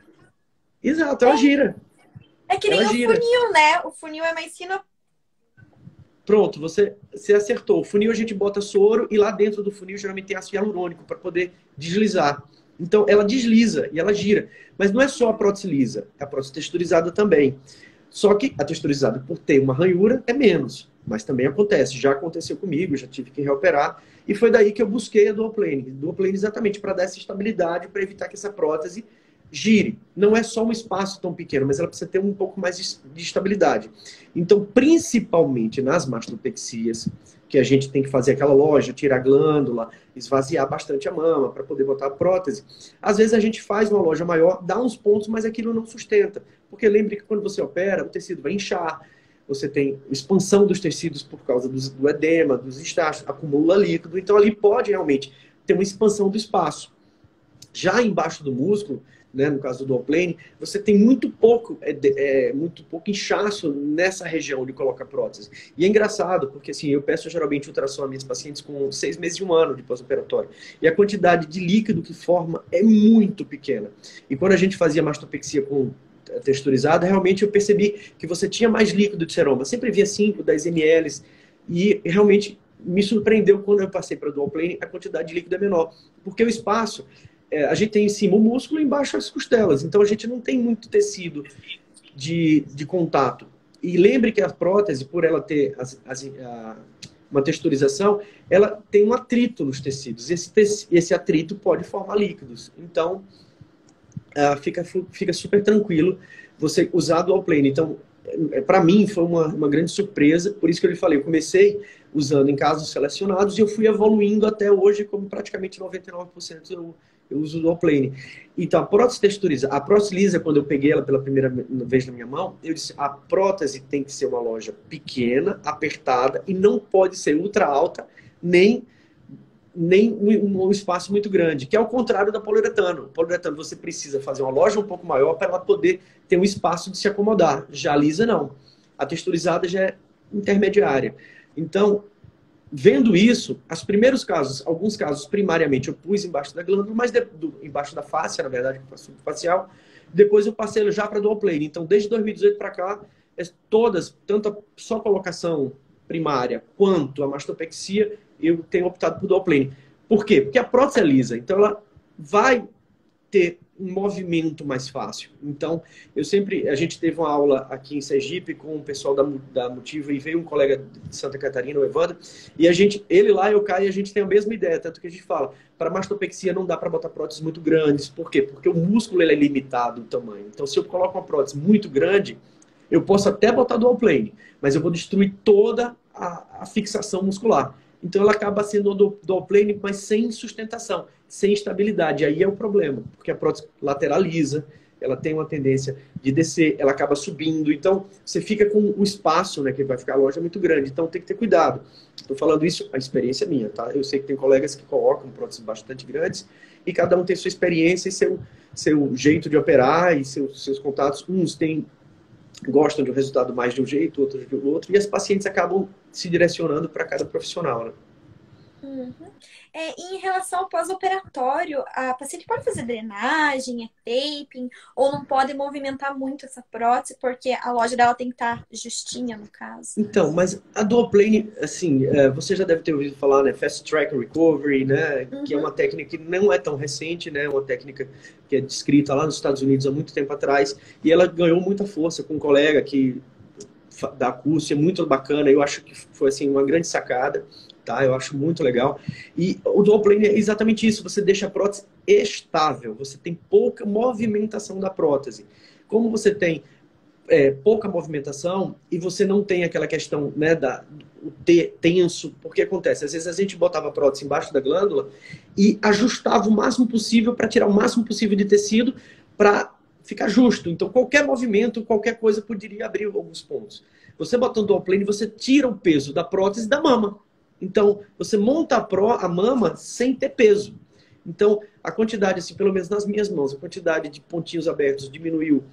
Exato, ela gira. É que nem ela o gira. funil, né? O funil é mais fino. Pronto, você acertou. O funil a gente bota soro e lá dentro do funil geralmente tem ácido hialurônico para poder deslizar. Então ela desliza e ela gira. Mas não é só a prótese lisa, é a prótese texturizada também. Só que a texturizada, por ter uma ranhura, é menos. Mas também acontece. Já aconteceu comigo, já tive que reoperar. E foi daí que eu busquei a dual plane. Dual plane exatamente para dar essa estabilidade, para evitar que essa prótese gire. Não é só um espaço tão pequeno, mas ela precisa ter um pouco mais de estabilidade. Então, principalmente nas mastopexias, que a gente tem que fazer aquela loja, tirar a glândula, esvaziar bastante a mama para poder botar a prótese. Às vezes a gente faz uma loja maior, dá uns pontos, mas aquilo não sustenta. Porque lembre que quando você opera, o tecido vai inchar, você tem expansão dos tecidos por causa do edema, dos estágios, acumula líquido, então ali pode realmente ter uma expansão do espaço. Já embaixo do músculo, né, no caso do dual plane, você tem muito pouco inchaço nessa região onde coloca prótese. E é engraçado, porque assim, eu peço geralmente ultrassom a minhas pacientes com 6 meses e 1 ano de pós-operatório. E a quantidade de líquido que forma é muito pequena. E quando a gente fazia mastopexia com texturizada, realmente eu percebi que você tinha mais líquido de seroma. Sempre via 5, 10 ml. E realmente me surpreendeu quando eu passei para o dual plane, a quantidade de líquido é menor. Porque o espaço... a gente tem em cima o músculo e embaixo as costelas. Então a gente não tem muito tecido de contato. E lembre que a prótese, por ela ter uma texturização, ela tem um atrito nos tecidos. Esse atrito pode formar líquidos. Então fica super tranquilo você usar dual plane. Então, para mim, foi uma grande surpresa. Por isso que eu lhe falei, eu comecei usando em casos selecionados e eu fui evoluindo até hoje, como praticamente 99% eu uso o dual plane. Então, a prótese texturizada, a prótese lisa, quando eu peguei ela pela primeira vez na minha mão, eu disse, a prótese tem que ser uma loja pequena, apertada, e não pode ser ultra alta, nem um espaço muito grande, que é o contrário da poliuretano. Poliuretano, você precisa fazer uma loja um pouco maior para ela poder ter um espaço de se acomodar. Já a lisa, não. A texturizada já é intermediária. Então, vendo isso, alguns casos, primariamente, eu pus embaixo da glândula, mas embaixo da face, na verdade, subfacial. Depois eu passei já para dual plane. Então, desde 2018 para cá, todas, tanto a só colocação primária quanto a mastopexia, eu tenho optado por dual plane. Por quê? Porque a prótese é lisa, então ela vai ter um movimento mais fácil. Então, a gente teve uma aula aqui em Sergipe com o pessoal da Motiva e veio um colega de Santa Catarina, o Evandro, e ele lá, eu cá, e a gente tem a mesma ideia, tanto que a gente fala, para mastopexia não dá para botar próteses muito grandes. Por quê? Porque o músculo ele é limitado o tamanho. Então, se eu coloco uma prótese muito grande, eu posso até botar dual plane, mas eu vou destruir toda a fixação muscular. Então ela acaba sendo dual plane, mas sem sustentação, sem estabilidade. Aí é o problema, porque a prótese lateraliza, ela tem uma tendência de descer, ela acaba subindo. Então você fica com o espaço, né, que vai ficar a loja muito grande. Então tem que ter cuidado. Estou falando isso, a experiência é minha, tá? Eu sei que tem colegas que colocam próteses bastante grandes e cada um tem sua experiência e seu jeito de operar e seus contatos. Uns gostam de um resultado mais de um jeito, outros de outro, e as pacientes acabam se direcionando para cada profissional, né? Uhum. E em relação ao pós-operatório, a paciente pode fazer drenagem, taping, ou não pode movimentar muito essa prótese, porque a loja dela tem que estar justinha, no caso. Então, mas a duoplane, assim, você já deve ter ouvido falar, né, Fast Track Recovery, né, que é uma Uhum. técnica que não é tão recente, né, uma técnica que é descrita lá nos Estados Unidos há muito tempo atrás, e ela ganhou muita força com um colega que dá curso, é muito bacana, eu acho que foi, assim, uma grande sacada, tá, eu acho muito legal, e o duoplane é exatamente isso, você deixa a prótese estável, você tem pouca movimentação da prótese. Como você tem pouca movimentação e você não tem aquela questão, né, o T tenso, porque acontece, às vezes a gente botava a prótese embaixo da glândula e ajustava o máximo possível para tirar o máximo possível de tecido para ficar justo. Então qualquer movimento, qualquer coisa poderia abrir alguns pontos. Você botando o duoplane, você tira o peso da prótese da mama. Então você monta a mama sem ter peso. Então a quantidade, assim, pelo menos nas minhas mãos, a quantidade de pontinhos abertos diminuiu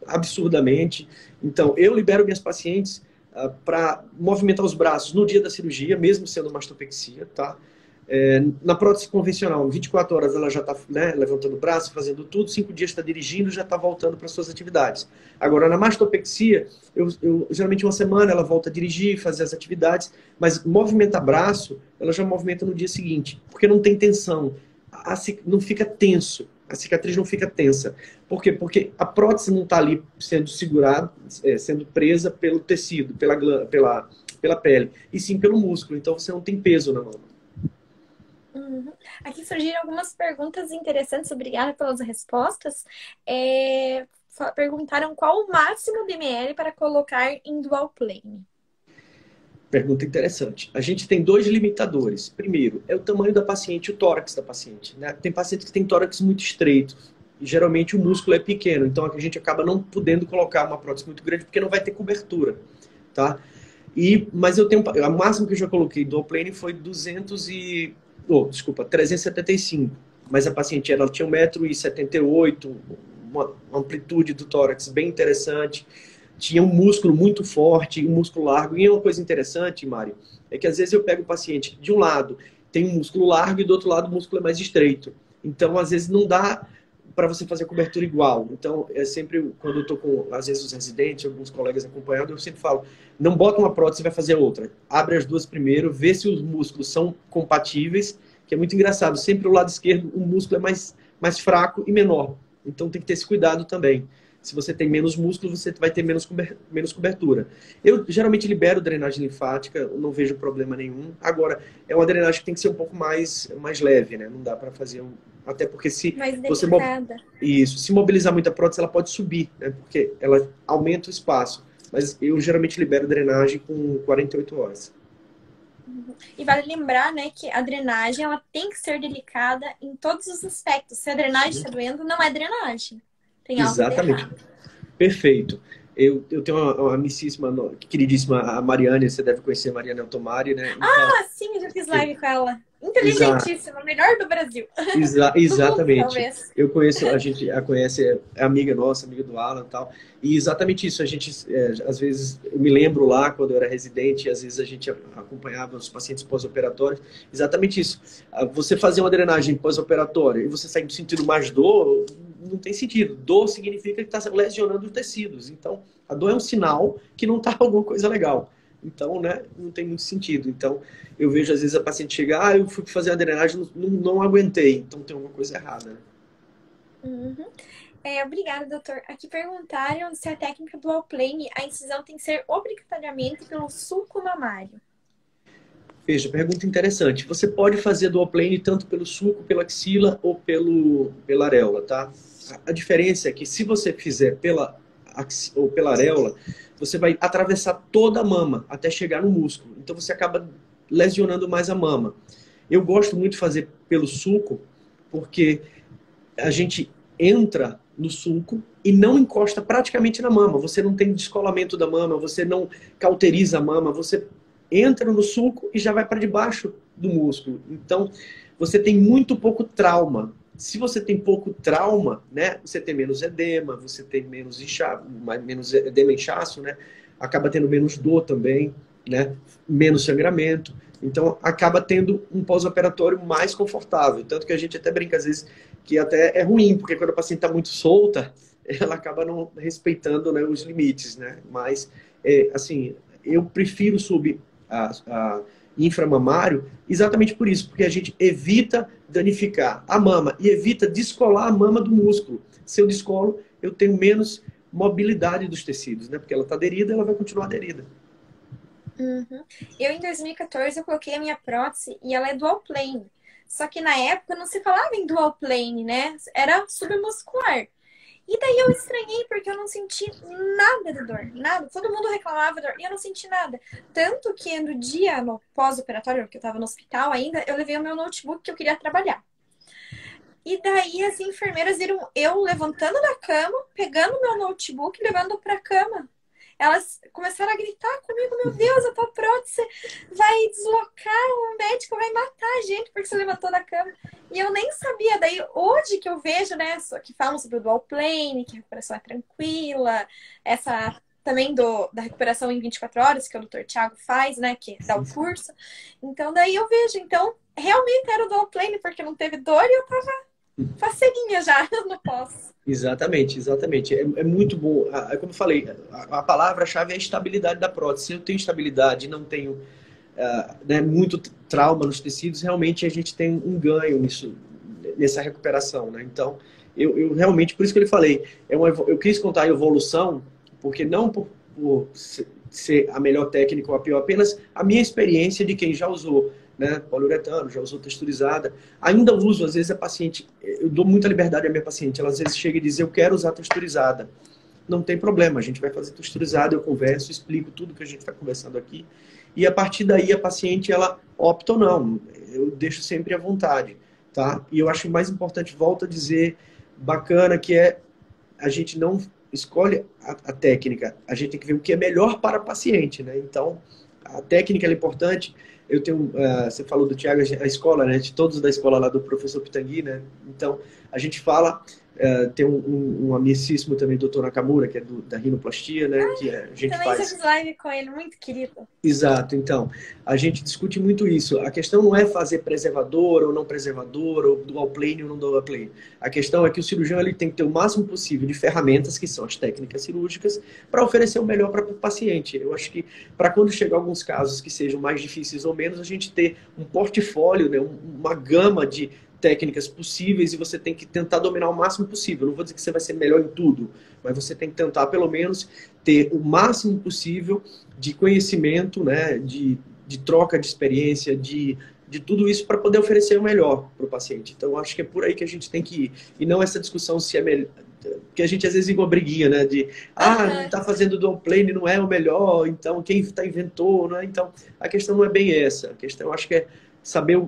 absurdamente. Então, eu libero minhas pacientes para movimentar os braços no dia da cirurgia, mesmo sendo mastopexia, tá? Na prótese convencional, 24 horas ela já está, né, levantando o braço, fazendo tudo, 5 dias está dirigindo, já está voltando para suas atividades. Agora, na mastopexia, geralmente uma semana ela volta a dirigir, fazer as atividades, mas movimentar braço, ela já movimenta no dia seguinte, porque não tem tensão, não fica tenso, a cicatriz não fica tensa. Por quê? Porque a prótese não está ali sendo segurada, sendo presa pelo tecido, pela pele, e sim pelo músculo. Então você não tem peso na mão. Uhum. Aqui surgiram algumas perguntas interessantes, obrigada pelas respostas. Perguntaram qual o máximo de ml para colocar em dual plane. Pergunta interessante. A gente tem 2 limitadores. Primeiro, é o tamanho da paciente, o tórax da paciente, né? Tem pacientes que têm tórax muito estreito. E geralmente o músculo é pequeno. Então a gente acaba não podendo colocar uma prótese muito grande porque não vai ter cobertura, tá? Mas eu tenho... A máxima que eu já coloquei do plane foi 375. Mas a paciente ela tinha 1,78 m, uma amplitude do tórax bem interessante. Tinha um músculo muito forte, um músculo largo. E uma coisa interessante, Mário, é que às vezes eu pego o paciente, de um lado tem um músculo largo e do outro lado o músculo é mais estreito. Então, às vezes, não dá para você fazer a cobertura igual. Então, é sempre, quando eu estou com, às vezes, os residentes, alguns colegas acompanhando, eu sempre falo, não bota uma prótese e vai fazer outra. Abre as duas primeiro, vê se os músculos são compatíveis, que é muito engraçado. Sempre o lado esquerdo, o músculo é mais fraco e menor. Então, tem que ter esse cuidado também. Se você tem menos músculo, você vai ter menos cobertura. Eu geralmente libero drenagem linfática, não vejo problema nenhum. Agora, é uma drenagem que tem que ser um pouco mais leve, né? Não dá para fazer até porque se Mais você delicada. se mobilizar muito a prótese, ela pode subir, né? Porque ela aumenta o espaço. Mas eu geralmente libero drenagem com 48 horas. E vale lembrar, né, que a drenagem ela tem que ser delicada em todos os aspectos. Se a drenagem está doendo, não é drenagem. Tem algo de Exatamente. errado. Perfeito. Eu tenho uma amicíssima, queridíssima, a Mariane, você deve conhecer a Mariane Altomari, né? Então, Ah, sim, eu já fiz live com ela. Inteligentíssima, melhor do Brasil. Do mundo, exatamente. talvez. Eu conheço, a gente a conhece, é amiga nossa, amiga do Alan e tal. E exatamente isso, a gente, às vezes, eu me lembro lá, quando eu era residente, às vezes a gente acompanhava os pacientes pós-operatórios. Exatamente isso. Você fazer uma drenagem pós-operatória e você sair sentindo mais dor, não tem sentido. Dor significa que está lesionando os tecidos. Então, a dor é um sinal que não está alguma coisa legal. Então, né, não tem muito sentido. Então, eu vejo às vezes a paciente chegar, eu fui fazer uma drenagem, não aguentei. Então, tem alguma coisa errada. Uhum. Obrigada, doutor. Aqui perguntaram se a técnica dual plane, a incisão tem que ser obrigatoriamente pelo sulco mamário. Veja, pergunta interessante. Você pode fazer dual plane tanto pelo sulco, pela axila ou pela areola, tá? A diferença é que se você fizer pela areola, você vai atravessar toda a mama até chegar no músculo. Então você acaba lesionando mais a mama. Eu gosto muito de fazer pelo sulco, porque a gente entra no sulco e não encosta praticamente na mama. Você não tem descolamento da mama, você não cauteriza a mama, você entra no sulco e já vai para debaixo do músculo. Então, você tem muito pouco trauma. Se você tem pouco trauma, né, você tem menos edema, você tem menos edema e inchaço, né, acaba tendo menos dor também, né, menos sangramento. Então, acaba tendo um pós-operatório mais confortável. Tanto que a gente até brinca, às vezes, que até é ruim, porque quando a paciente está muito solta, ela acaba não respeitando, né, os limites, né? Mas, assim, eu prefiro a inframamário exatamente por isso, porque a gente evita danificar a mama e evita descolar a mama do músculo. Se eu descolo, eu tenho menos mobilidade dos tecidos, né? Porque ela está aderida, ela vai continuar aderida. Uhum. Eu, em 2014, eu coloquei a minha prótese e ela é dual plane. Só que na época não se falava em dual plane, né? Era submuscular. E daí eu estranhei porque eu não senti nada de dor, nada. Todo mundo reclamava de dor e eu não senti nada. Tanto que no dia, no pós-operatório, que eu tava no hospital ainda, eu levei o meu notebook que eu queria trabalhar. E daí as enfermeiras viram eu levantando da cama, pegando meu notebook e levando pra cama. Elas começaram a gritar comigo, meu Deus, a tua prótese vai deslocar, o médico vai matar a gente porque você levantou da cama. E eu nem sabia. Daí, hoje que eu vejo, né, que falam sobre o dual plane, que a recuperação é tranquila, essa também da recuperação em 24 horas, que o Dr. Thiago faz, né, que dá o curso. Então, daí eu vejo. Então, realmente era o dual plane, porque não teve dor e eu tava faceirinha já no pós. Exatamente, exatamente. É muito bom. Como eu falei, a palavra-chave é a estabilidade da prótese. Se eu tenho estabilidade e não tenho né, muito trauma nos tecidos, realmente a gente tem um ganho nessa recuperação. Né? Então, eu realmente, por isso que eu lhe falei, eu quis contar a evolução, porque não por ser a melhor técnica ou a pior, apenas a minha experiência de quem já usou, né, poliuretano, já usou texturizada. Ainda uso, às vezes a paciente, eu dou muita liberdade à minha paciente, ela às vezes chega e diz, eu quero usar texturizada. Não tem problema, a gente vai fazer texturizada, eu converso, explico tudo que a gente está conversando aqui, e a partir daí a paciente, ela opta ou não, eu deixo sempre à vontade, tá? E eu acho mais importante, volto a dizer, bacana, que é a gente não escolhe a técnica, a gente tem que ver o que é melhor para o paciente, né? Então, a técnica é importante. Eu tenho, você falou do Thiago, a escola, né? De todos da escola lá do professor Pitangui, né? Então, a gente fala, tem um amicíssimo também, doutor Nakamura, que é da rinoplastia, né? Que a gente também faz. já fiz live com ele, muito querido. Exato, então, a gente discute muito isso. A questão não é fazer preservador ou não preservador, ou dual plane ou não dual plane. A questão é que o cirurgião ele tem que ter o máximo possível de ferramentas, que são as técnicas cirúrgicas, para oferecer o melhor para o paciente. Eu acho que para quando chegar alguns casos que sejam mais difíceis ou menos, a gente ter um portfólio, né, uma gama de técnicas possíveis e você tem que tentar dominar o máximo possível. Não vou dizer que você vai ser melhor em tudo, mas você tem que tentar pelo menos ter o máximo possível de conhecimento, né, de troca de experiência, de tudo isso para poder oferecer o melhor para o paciente. Então, acho que é por aí que a gente tem que ir. E não essa discussão se é melhor. Porque a gente às vezes igual briguinha, né? De, não está fazendo dual plane, não é o melhor, então quem inventou, né? Então, a questão não é bem essa. A questão, eu acho que é saber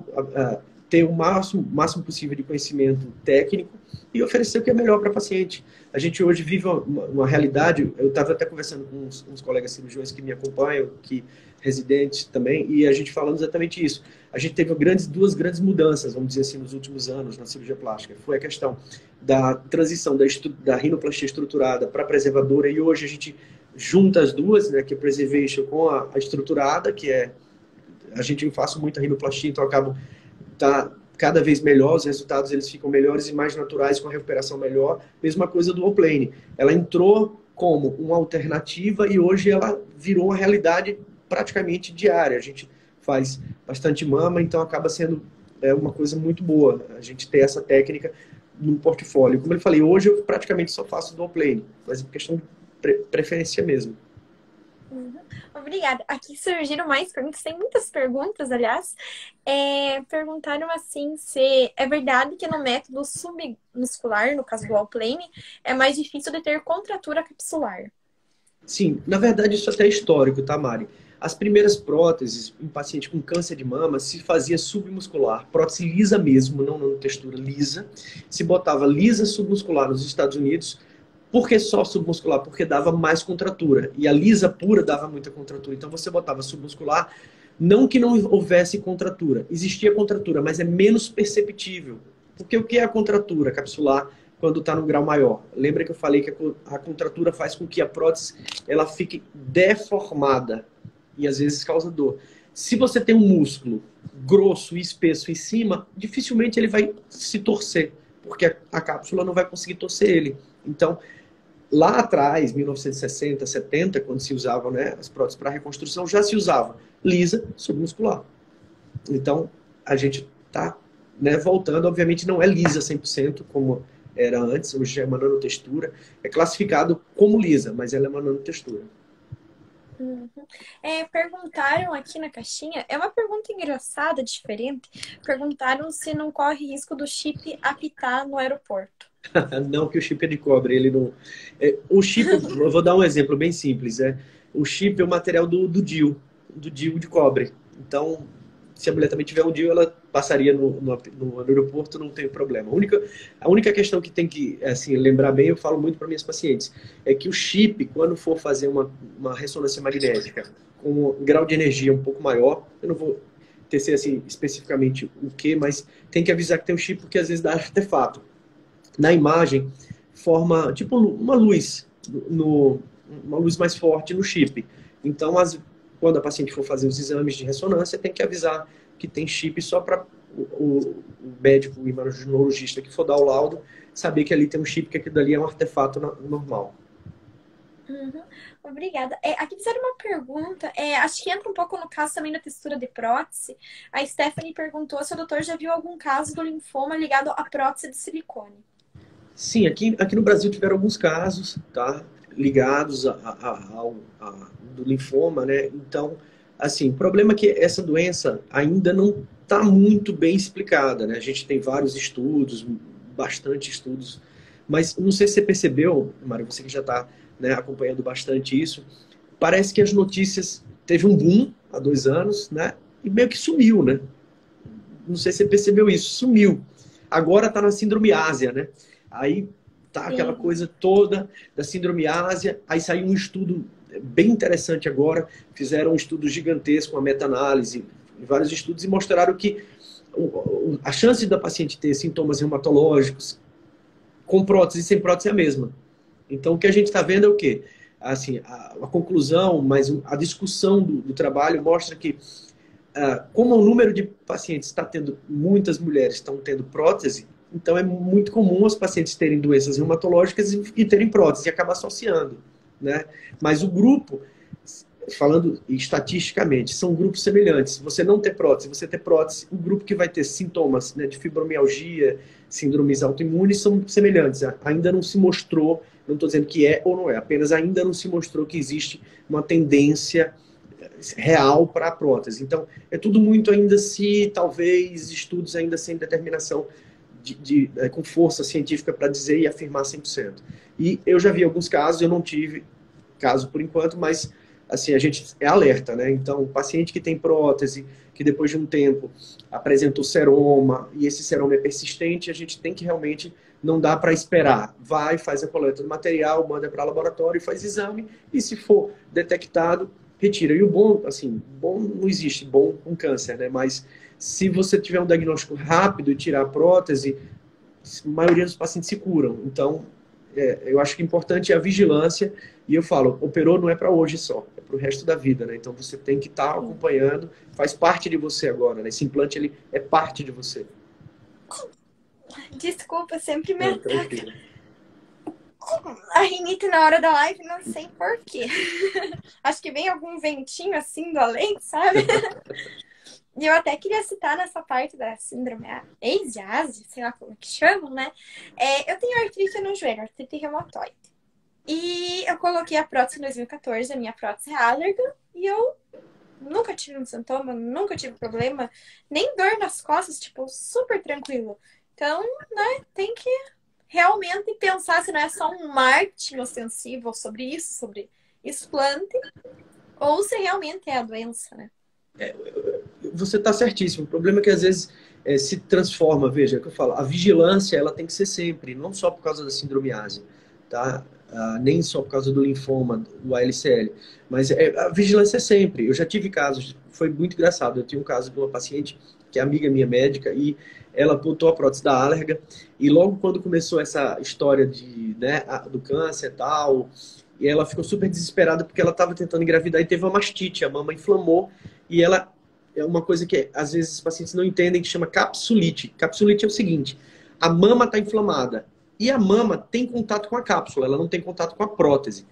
ter o máximo possível de conhecimento técnico e oferecer o que é melhor para o paciente. A gente hoje vive uma realidade, eu estava até conversando com uns colegas cirurgiões que me acompanham, que residentes também, e a gente falando exatamente isso. A gente teve duas grandes mudanças, vamos dizer assim, nos últimos anos na cirurgia plástica. Foi a questão da transição da rinoplastia estruturada para a preservadora, e hoje a gente junta as duas, né, que é preservation com a estruturada, que é... A gente faz muita rinoplastia, então acabo cada vez melhor, os resultados eles ficam melhores e mais naturais, com a recuperação melhor. Mesma coisa do dual plane. Ela entrou como uma alternativa e hoje ela virou uma realidade praticamente diária. A gente faz bastante mama, então acaba sendo uma coisa muito boa a gente ter essa técnica no portfólio. Como eu falei, hoje eu praticamente só faço dual plane, mas é questão de preferência mesmo. Obrigada. Aqui surgiram mais perguntas, tem muitas perguntas, aliás. Perguntaram assim se é verdade que no método submuscular, no caso do dual plane, é mais difícil de ter contratura capsular. Sim, na verdade isso até é histórico, tá, Mari? As primeiras próteses em paciente com câncer de mama se fazia submuscular, prótese lisa mesmo, não textura lisa. Se botava lisa submuscular nos Estados Unidos. Por que só submuscular? Porque dava mais contratura. E a lisa pura dava muita contratura. Então você botava submuscular, não que não houvesse contratura. Existia contratura, mas é menos perceptível. Porque o que é a contratura capsular quando está no grau maior? Lembra que eu falei que a contratura faz com que a prótese ela fique deformada. E às vezes causa dor. Se você tem um músculo grosso e espesso em cima, dificilmente ele vai se torcer, porque a cápsula não vai conseguir torcer ele. Então, lá atrás, 1960, 70, quando se usavam, né, as próteses para reconstrução, já se usava lisa submuscular. Então, a gente está, né, voltando, obviamente não é lisa 100%, como era antes, hoje é uma nanotextura. É classificado como lisa, mas ela é uma nanotextura. Uhum. Perguntaram aqui na caixinha, é uma pergunta engraçada, diferente. Perguntaram se não corre risco do chip apitar no aeroporto. Não, que o chip é de cobre, ele não... o chip, eu vou dar um exemplo bem simples, o chip é o material do DIU de cobre. Então, se a mulher também tiver um DIU, ela passaria no aeroporto, não tem problema. A única questão que tem que assim, lembrar bem, eu falo muito para minhas pacientes, é que o chip, quando for fazer uma ressonância magnética com um grau de energia um pouco maior, eu não vou tecer assim, especificamente o que, mas tem que avisar que tem um chip, porque às vezes dá artefato. Na imagem, forma tipo uma luz, uma luz mais forte no chip. Então, quando a paciente for fazer os exames de ressonância, tem que avisar que tem chip só para o médico, o imaginologista que for dar o laudo, saber que ali tem um chip, que aquilo ali é um artefato normal. Uhum. Obrigada. Aqui fizeram uma pergunta, acho que entra um pouco no caso também da textura de prótese. A Stephanie perguntou se o doutor já viu algum caso do linfoma ligado à prótese de silicone. Sim, aqui no Brasil tiveram alguns casos, tá, ligados ao do linfoma, né? Então, assim, o problema é que essa doença ainda não está muito bem explicada, né? A gente tem vários estudos, bastante estudos, mas não sei se você percebeu, Mário, você que já está, né, acompanhando bastante isso, parece que as notícias teve um boom há 2 anos, né? E meio que sumiu, né? Não sei se você percebeu isso, sumiu. Agora está na síndrome ásia, né? Aí tá aquela coisa toda da síndrome ásia. Aí saiu um estudo bem interessante agora. Fizeram um estudo gigantesco, uma meta-análise, vários estudos, e mostraram que a chance da paciente ter sintomas reumatológicos com prótese e sem prótese é a mesma. Então, o que a gente está vendo é o quê? Assim, a conclusão, mas a discussão do trabalho mostra que, como o número de pacientes está tendo, muitas mulheres estão tendo prótese, então é muito comum os pacientes terem doenças reumatológicas e terem prótese, e acaba associando, né? Mas o grupo, falando estatisticamente, são grupos semelhantes. Você não ter prótese, você ter prótese, o grupo que vai ter sintomas, né, de fibromialgia, síndromes autoimunes, são semelhantes. Ainda não se mostrou, não estou dizendo que é ou não é, apenas ainda não se mostrou que existe uma tendência real para a prótese. Então, é tudo muito ainda talvez, estudos ainda sem determinação com força científica para dizer e afirmar 100%. E eu já vi alguns casos, eu não tive caso por enquanto, mas assim, a gente é alerta, né? Então, o paciente que tem prótese, que depois de um tempo apresentou seroma, e esse seroma é persistente, a gente tem que realmente, não dá para esperar. Vai, faz a coleta do material, manda para o laboratório, faz exame, e se for detectado, retira. E o bom, assim, bom não existe, bom com câncer, né? Mas se você tiver um diagnóstico rápido e tirar a prótese, a maioria dos pacientes se curam. Então, eu acho que o importante é a vigilância. E eu falo, operou não é para hoje só, é para o resto da vida, né? Então você tem que estar acompanhando, faz parte de você agora, né? Esse implante, ele é parte de você. Desculpa, sempre me ataca a rinite na hora da live, não sei porquê. Acho que vem algum ventinho assim do além, sabe? E eu até queria citar nessa parte da síndrome ex-ásia, sei lá como que chamam, né? Eu tenho artrite no joelho, artrite reumatoide. E eu coloquei a prótese em 2014, a minha prótese é Allergan, e eu nunca tive um sintoma, nunca tive problema, nem dor nas costas, tipo, super tranquilo. Então, né, tem que realmente pensar se não é só um marketing ostensivo sobre isso, sobre explante, ou se realmente é a doença, né? Você está certíssimo. O problema é que às vezes se transforma, veja, é o que eu falo, a vigilância ela tem que ser sempre, não só por causa da síndrome ásia, tá? Nem só por causa do linfoma, do ALCL, mas a vigilância é sempre. Eu já tive casos, foi muito engraçado, eu tinha um caso de uma paciente que é amiga minha médica e ela botou a prótese da Allergan e logo quando começou essa história do câncer e tal, e ela ficou super desesperada porque ela estava tentando engravidar e teve uma mastite, a mama inflamou e ela é uma coisa que às vezes os pacientes não entendem, que chama capsulite. Capsulite é o seguinte, a mama está inflamada e a mama tem contato com a cápsula, ela não tem contato com a prótese.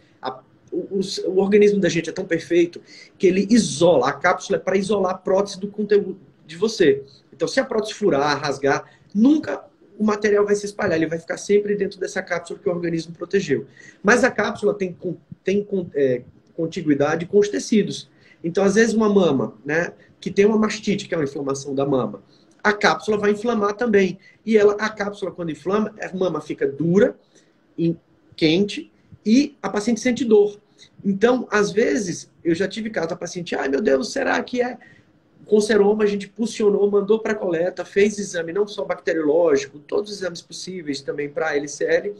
O organismo da gente é tão perfeito que ele isola, a cápsula é para isolar a prótese do conteúdo de você. Então, se a prótese furar, rasgar, nunca o material vai se espalhar, ele vai ficar sempre dentro dessa cápsula que o organismo protegeu. Mas a cápsula tem contiguidade com os tecidos. Então, às vezes, uma mama, né, que tem uma mastite, que é uma inflamação da mama, a cápsula vai inflamar também. E a cápsula, quando inflama, a mama fica dura, quente, e a paciente sente dor. Então, às vezes, eu já tive caso da paciente, ai meu Deus, será que é com seroma? A gente pulsionou, mandou para coleta, fez exame não só bacteriológico, todos os exames possíveis também para a LCL,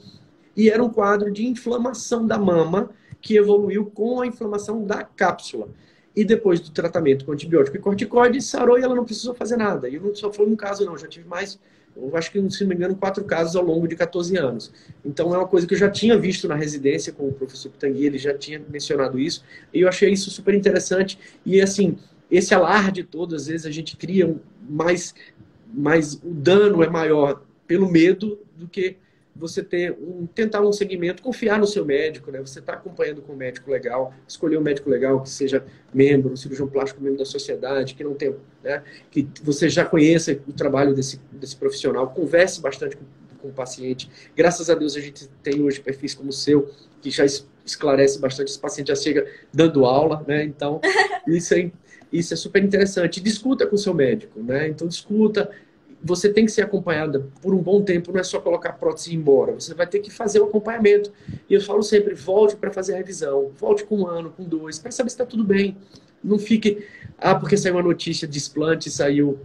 e era um quadro de inflamação da mama que evoluiu com a inflamação da cápsula. E depois do tratamento com antibiótico e corticoide, sarou e ela não precisou fazer nada. E não só foi um caso não, já tive mais, eu acho que, se não me engano, 4 casos ao longo de 14 anos. Então é uma coisa que eu já tinha visto na residência com o professor Pitangui, ele já tinha mencionado isso, e eu achei isso super interessante. E assim, esse alarde todo, às vezes a gente cria mais o dano é maior pelo medo do que você tentar um segmento, confiar no seu médico, né? Você está acompanhando com um médico legal, escolher um médico legal que seja membro, um cirurgião plástico, membro da sociedade, que não tem, né? Que você já conheça o trabalho desse profissional, converse bastante com o paciente. Graças a Deus a gente tem hoje perfis como o seu, que já esclarece bastante, esse paciente já chega dando aula, né? Então, isso é super interessante. Discuta com o seu médico, né? Então, discuta. Você tem que ser acompanhada por um bom tempo, não é só colocar a prótese e ir embora. Você vai ter que fazer o acompanhamento. E eu falo sempre, volte para fazer a revisão. Volte com 1 ano, com 2, para saber se está tudo bem. Não fique, porque saiu uma notícia de desplante, saiu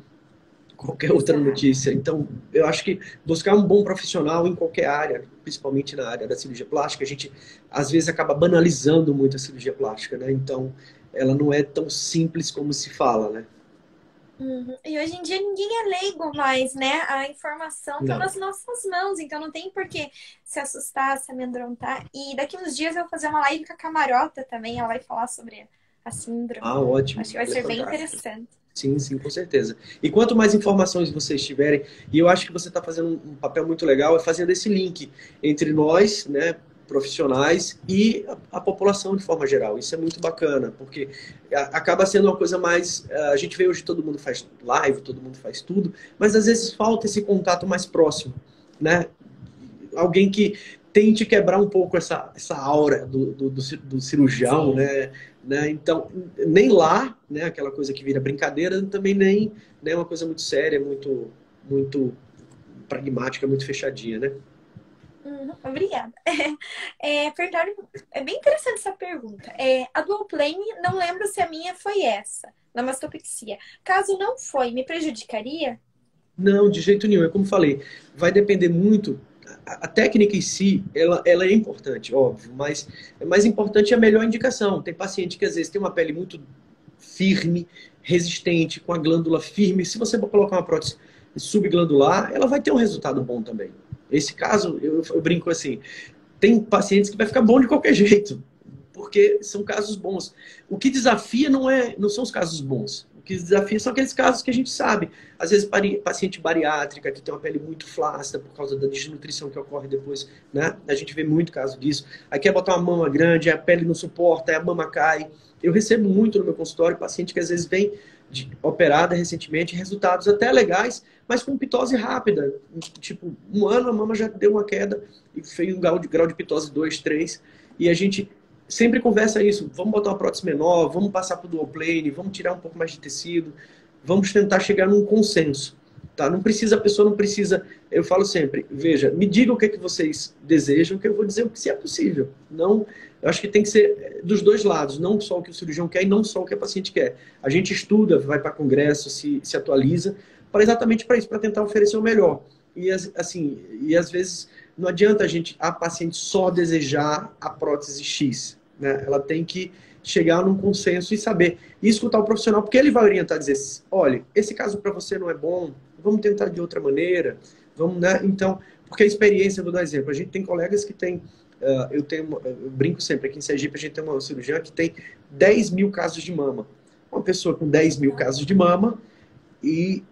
qualquer outra notícia. Então, eu acho que buscar um bom profissional em qualquer área, principalmente na área da cirurgia plástica, a gente, às vezes, acaba banalizando muito a cirurgia plástica, né? Então, ela não é tão simples como se fala, né? Uhum. E hoje em dia ninguém é leigo mais, né? A informação está nas nossas mãos, então não tem por que se assustar, se amedrontar. E daqui uns dias eu vou fazer uma live com a Camarota também, ela vai falar sobre a síndrome. Ótimo. Acho que vai ser bem interessante. Sim, sim, com certeza. E quanto mais informações vocês tiverem, e eu acho que você está fazendo um papel muito legal, é fazendo esse link entre nós, né, profissionais, e a população de forma geral. Isso é muito bacana, porque acaba sendo uma coisa mais... A gente vê hoje todo mundo faz live, todo mundo faz tudo, mas às vezes falta esse contato mais próximo, né? Alguém que tente quebrar um pouco essa aura do cirurgião, né? Então, nem lá, né, aquela coisa que vira brincadeira, também nem uma coisa muito séria, muito pragmática, muito fechadinha, né? Obrigada. Perguntaram, é bem interessante essa pergunta. A dual plane, não lembro se a minha foi essa, na mastopexia. Caso não foi, me prejudicaria? Não, de jeito nenhum. É como falei, vai depender muito. A técnica em si, ela é importante, óbvio, mas é mais importante a melhor indicação. Tem paciente que às vezes tem uma pele muito firme, resistente, com a glândula firme. Se você colocar uma prótese subglandular, ela vai ter um resultado bom também. Esse caso, eu brinco assim, tem pacientes que vai ficar bom de qualquer jeito, porque são casos bons. O que desafia não são os casos bons. O que desafia são aqueles casos que a gente sabe. Às vezes, paciente bariátrica, que tem uma pele muito flácida por causa da desnutrição que ocorre depois, né? A gente vê muito caso disso. Aí quer botar uma mama grande, a pele não suporta, aí a mama cai. Eu recebo muito no meu consultório paciente que às vezes vem operada recentemente, resultados até legais, mas com pitose rápida. Tipo, 1 ano a mama já deu uma queda e fez um grau de pitose 2, 3. E a gente sempre conversa isso. Vamos botar uma prótese menor, vamos passar para o dual plane, vamos tirar um pouco mais de tecido, vamos tentar chegar num consenso. Tá? A pessoa não precisa... Eu falo sempre, veja, me diga o que é que vocês desejam, que eu vou dizer se é possível. Não, eu acho que tem que ser dos dois lados, não só o que o cirurgião quer e não só o que a paciente quer. A gente estuda, vai para congresso, se atualiza, exatamente para isso, para tentar oferecer o melhor. E às vezes não adianta a paciente só desejar a prótese X, né? Ela tem que chegar num consenso e saber, e escutar o profissional, porque ele vai orientar, dizer, olha, esse caso para você não é bom, vamos tentar de outra maneira, vamos, né? Então, porque a experiência, vou dar exemplo, a gente tem colegas que tem, eu brinco sempre, aqui em Sergipe a gente tem uma cirurgiã que tem 10 mil casos de mama. uma pessoa com 10 mil casos de mama e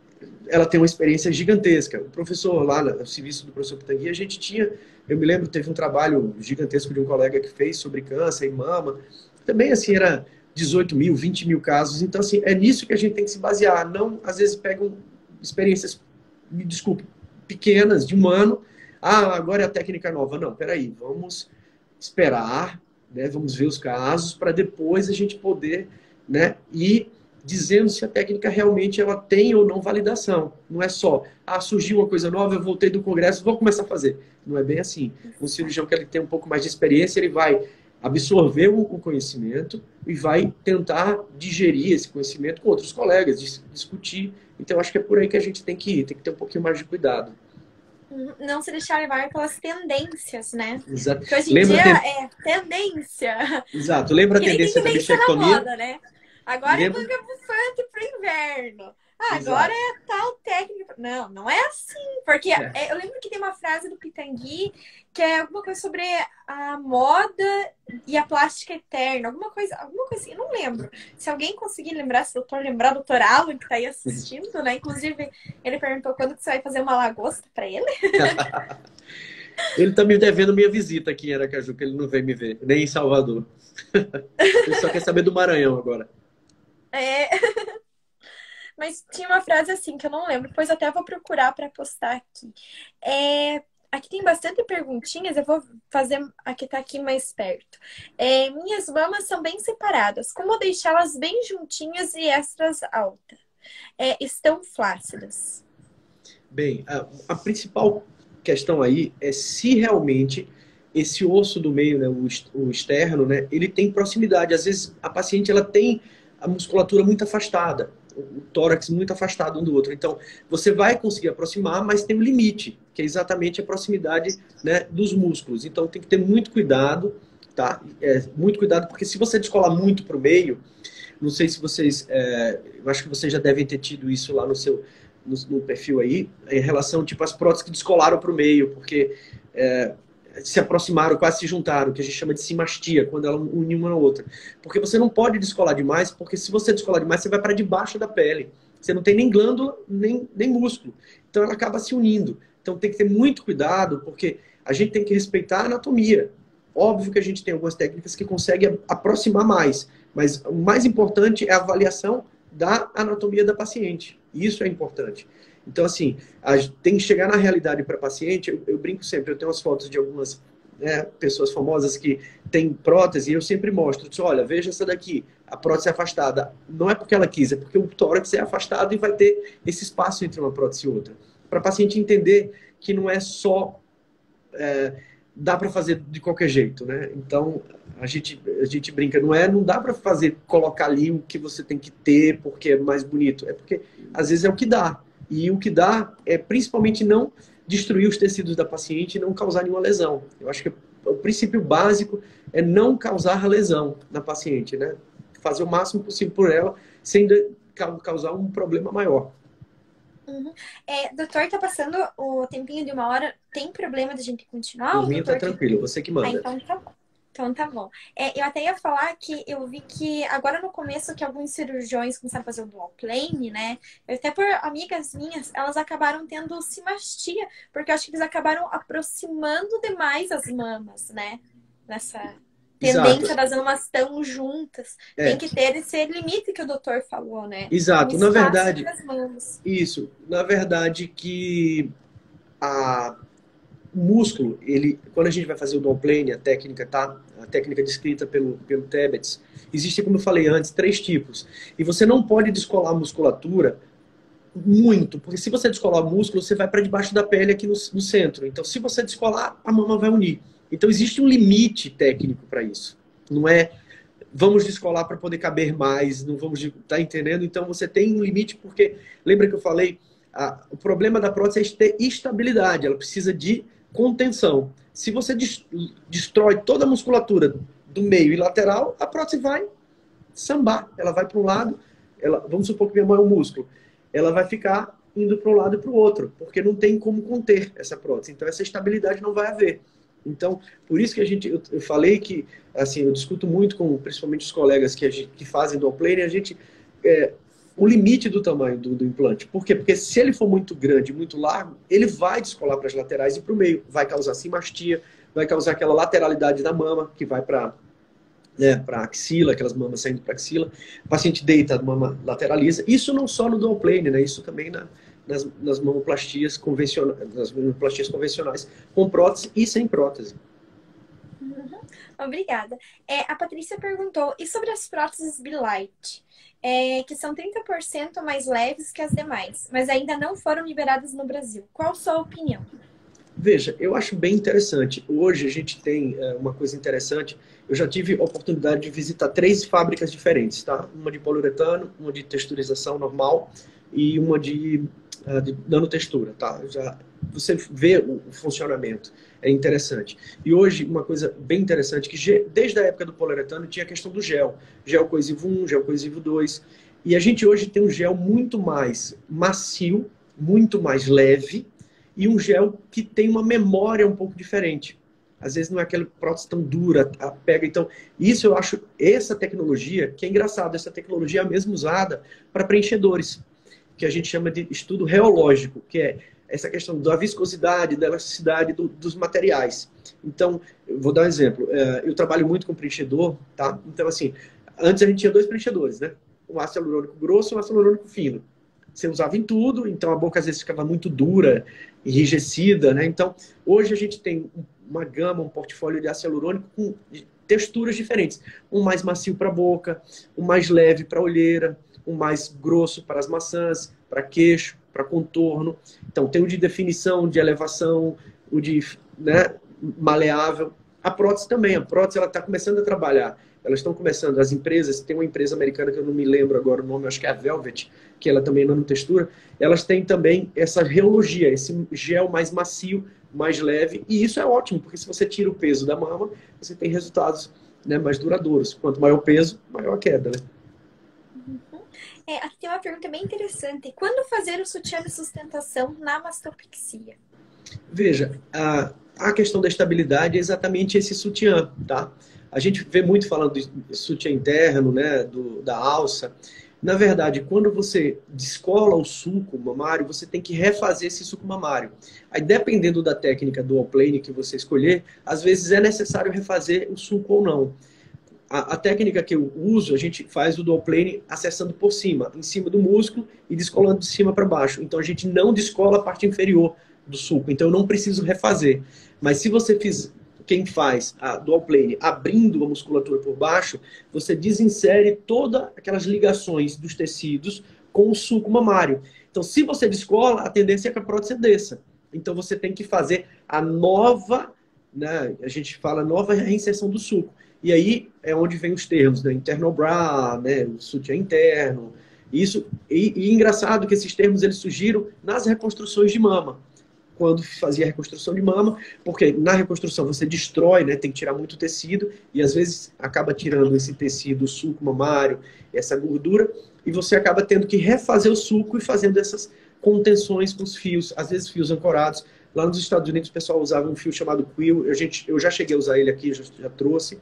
ela tem uma experiência gigantesca. O professor lá, no serviço do professor Pitangui, a gente tinha, eu me lembro, teve um trabalho gigantesco de um colega que fez sobre câncer e mama. Também, assim, era 18 mil, 20 mil casos. Então, assim, é nisso que a gente tem que se basear. Não, às vezes, pegam experiências, me desculpe, pequenas, de um ano. Ah, agora é a técnica nova. Não, peraí, vamos esperar, né? Vamos ver os casos para depois a gente poder, né, ir dizendo se a técnica realmente ela tem ou não validação. Não é só, surgiu uma coisa nova, eu voltei do congresso, vou começar a fazer. Não é bem assim. Um cirurgião que ele tem um pouco mais de experiência, ele vai absorver o conhecimento e vai tentar digerir esse conhecimento com outros colegas, discutir. Então, acho que é por aí que a gente tem que ir, tem que ter um pouquinho mais de cuidado. Não se deixar levar pelas tendências, né? Exato. Porque hoje em dia é tendência. Exato. Lembra a tendência da bichectomia? Na moda, né? Agora é manga bufante pro inverno. Agora é tal técnica. Não, não é assim. Porque eu lembro que tem uma frase do Pitangui que é alguma coisa sobre a moda e a plástica eterna. Alguma coisa assim, eu não lembro. Se alguém conseguir lembrar, se o doutor lembrar, doutor Alan, que tá aí assistindo, né? Inclusive, ele perguntou quando que você vai fazer uma lagosta pra ele. Ele tá me devendo minha visita aqui em Aracaju, que ele não veio me ver, nem em Salvador. Ele só quer saber do Maranhão agora. Mas tinha uma frase assim que eu não lembro, depois até vou procurar para postar aqui. Aqui tem bastante perguntinhas, eu vou fazer a que tá aqui mais perto. Minhas mamas são bem separadas, como deixá-las bem juntinhas e extras altas? Estão flácidas. Bem, a principal questão aí é se realmente esse osso do meio, né, o externo, né, ele tem proximidade. Às vezes a paciente ela tem a musculatura muito afastada, o tórax muito afastado um do outro. Então, você vai conseguir aproximar, mas tem um limite, que é exatamente a proximidade, né, dos músculos. Então, tem que ter muito cuidado, tá? Muito cuidado, porque se você descolar muito para o meio, não sei se vocês... eu acho que vocês já devem ter tido isso lá no perfil aí, em relação, tipo, às próteses que descolaram para o meio, porque se aproximaram, quase se juntaram, que a gente chama de simastia, quando ela une uma na outra. Porque você não pode descolar demais, porque se você descolar demais, você vai para debaixo da pele. Você não tem nem glândula, nem músculo. Então ela acaba se unindo. Então tem que ter muito cuidado, porque a gente tem que respeitar a anatomia. Óbvio que a gente tem algumas técnicas que conseguem aproximar mais, mas o mais importante é a avaliação da anatomia da paciente. Isso é importante. Então, assim, tem que chegar na realidade para paciente. Eu brinco sempre, eu tenho umas fotos de algumas pessoas famosas que têm prótese e eu sempre mostro. Olha, veja essa daqui, a prótese é afastada. Não é porque ela quis, é porque o tórax é afastado e vai ter esse espaço entre uma prótese e outra. Para a paciente entender que não é só... dá para fazer de qualquer jeito, né? Então, a gente brinca, não dá para colocar ali o que você tem que ter porque é mais bonito. É porque, às vezes, é o que dá. E o que dá é, principalmente, não destruir os tecidos da paciente e não causar nenhuma lesão. Eu acho que o princípio básico é não causar lesão na paciente, né? Fazer o máximo possível por ela, sem causar um problema maior. Uhum. Doutor, tá passando o tempinho de 1 hora. Tem problema de a gente continuar? O meu tá tranquilo, você que manda. Então tá bom. Então tá bom. Eu até ia falar que eu vi que agora no começo que alguns cirurgiões começaram a fazer o dual plane, né? Até por amigas minhas, elas acabaram tendo simastia, porque eu acho que eles acabaram aproximando demais as mamas, né? Nessa tendência das mamas tão juntas. Tem que ter esse limite que o doutor falou, né? Exato. Na verdade, isso. Na verdade que o músculo, quando a gente vai fazer o dual plane, a técnica descrita pelo Tebetz, existem, como eu falei antes, 3 tipos. E você não pode descolar a musculatura muito, porque se você descolar o músculo, você vai para debaixo da pele aqui no centro. Então, se você descolar, a mama vai unir. Então, existe um limite técnico para isso. Não é vamos descolar para poder caber mais, não vamos... Tá entendendo? Então, você tem um limite, porque lembra que eu falei, o problema da prótese é ter estabilidade, ela precisa de contenção. Se você destrói toda a musculatura do meio e lateral, a prótese vai sambar. Ela vai para um lado, vamos supor que minha mão é um músculo, ela vai ficar indo para um lado e para o outro, porque não tem como conter essa prótese. Então, essa estabilidade não vai haver. Então, por isso que eu falei que, assim, eu discuto muito com, principalmente os colegas que fazem dual plane, a gente o limite do tamanho do implante. Por quê? Porque se ele for muito grande, muito largo, ele vai descolar para as laterais e para o meio. Vai causar simastia, vai causar aquela lateralidade da mama, que vai para a axila, aquelas mamas saindo para a axila. O paciente deita, a mama lateraliza. Isso não só no dual plane, né? Isso também nas mamoplastias convencionais, com prótese e sem prótese. Uhum. Obrigada. A Patrícia perguntou, e sobre as próteses Bilight? Que são 30% mais leves que as demais, mas ainda não foram liberadas no Brasil. Qual sua opinião? Veja, eu acho bem interessante. Hoje a gente tem uma coisa interessante. Eu já tive a oportunidade de visitar 3 fábricas diferentes, tá? Uma de poliuretano, uma de texturização normal e uma de nanotextura, tá? Você vê o funcionamento, é interessante. E hoje, uma coisa bem interessante, que desde a época do poliuretano tinha a questão do gel. Gel coesivo 1, gel coesivo 2. E a gente hoje tem um gel muito mais macio, muito mais leve, e um gel que tem uma memória um pouco diferente. Às vezes não é aquela prótese tão dura, pega. Então, isso eu acho, essa tecnologia, que é engraçado, essa tecnologia é a mesma usada para preenchedores, que a gente chama de estudo reológico, que é essa questão da viscosidade, da elasticidade dos materiais. Então, eu vou dar um exemplo. Eu trabalho muito com preenchedor, tá? Então, assim, antes a gente tinha 2 preenchedores, né? Um ácido hialurônico grosso e um ácido hialurônico fino. Você usava em tudo, então a boca às vezes ficava muito dura, enrijecida, né? Então, hoje a gente tem uma gama, um portfólio de ácido hialurônico com texturas diferentes. Um mais macio para a boca, um mais leve para a olheira, um mais grosso para as maçãs, para queixo, para contorno. Então, tem o de definição, de elevação, o de maleável. A prótese também. A prótese ela está começando a trabalhar. Elas estão começando, as empresas, tem uma empresa americana que eu não me lembro agora o nome, acho que é a Velvet, que ela também é nanotextura, elas têm também essa reologia, esse gel mais macio, mais leve, e isso é ótimo, porque se você tira o peso da mama, você tem resultados, né, mais duradouros. Quanto maior o peso, maior a queda, né? Aqui tem uma pergunta bem interessante. Quando fazer o sutiã de sustentação na mastopexia? Veja, a questão da estabilidade é exatamente esse sutiã, tá? A gente vê muito falando do sutiã interno, né, da alça. Na verdade, quando você descola o sulco mamário, você tem que refazer esse sulco mamário. Aí, dependendo da técnica dual plane que você escolher, às vezes é necessário refazer o sulco ou não. A técnica que eu uso, a gente faz o dual plane acessando por cima, em cima do músculo e descolando de cima para baixo. Então, a gente não descola a parte inferior do sulco. Então, eu não preciso refazer. Mas se você quem faz a dual plane abrindo a musculatura por baixo, você desinsere todas aquelas ligações dos tecidos com o sulco mamário. Então, se você descola, a tendência é que a prótese desça. Então, você tem que fazer a nova, né, a gente fala nova reinserção do sulco. E aí é onde vem os termos, né, internal bra, né, o sutiã interno. Isso, e engraçado que esses termos eles surgiram nas reconstruções de mama. Quando fazia a reconstrução de mama, porque na reconstrução você destrói, né, tem que tirar muito tecido, e às vezes acaba tirando esse tecido, o sulco mamário, essa gordura, e você acaba tendo que refazer o sulco e fazendo essas contenções com os fios, às vezes fios ancorados. Lá nos Estados Unidos o pessoal usava um fio chamado Quill, eu já cheguei a usar ele aqui, já trouxe,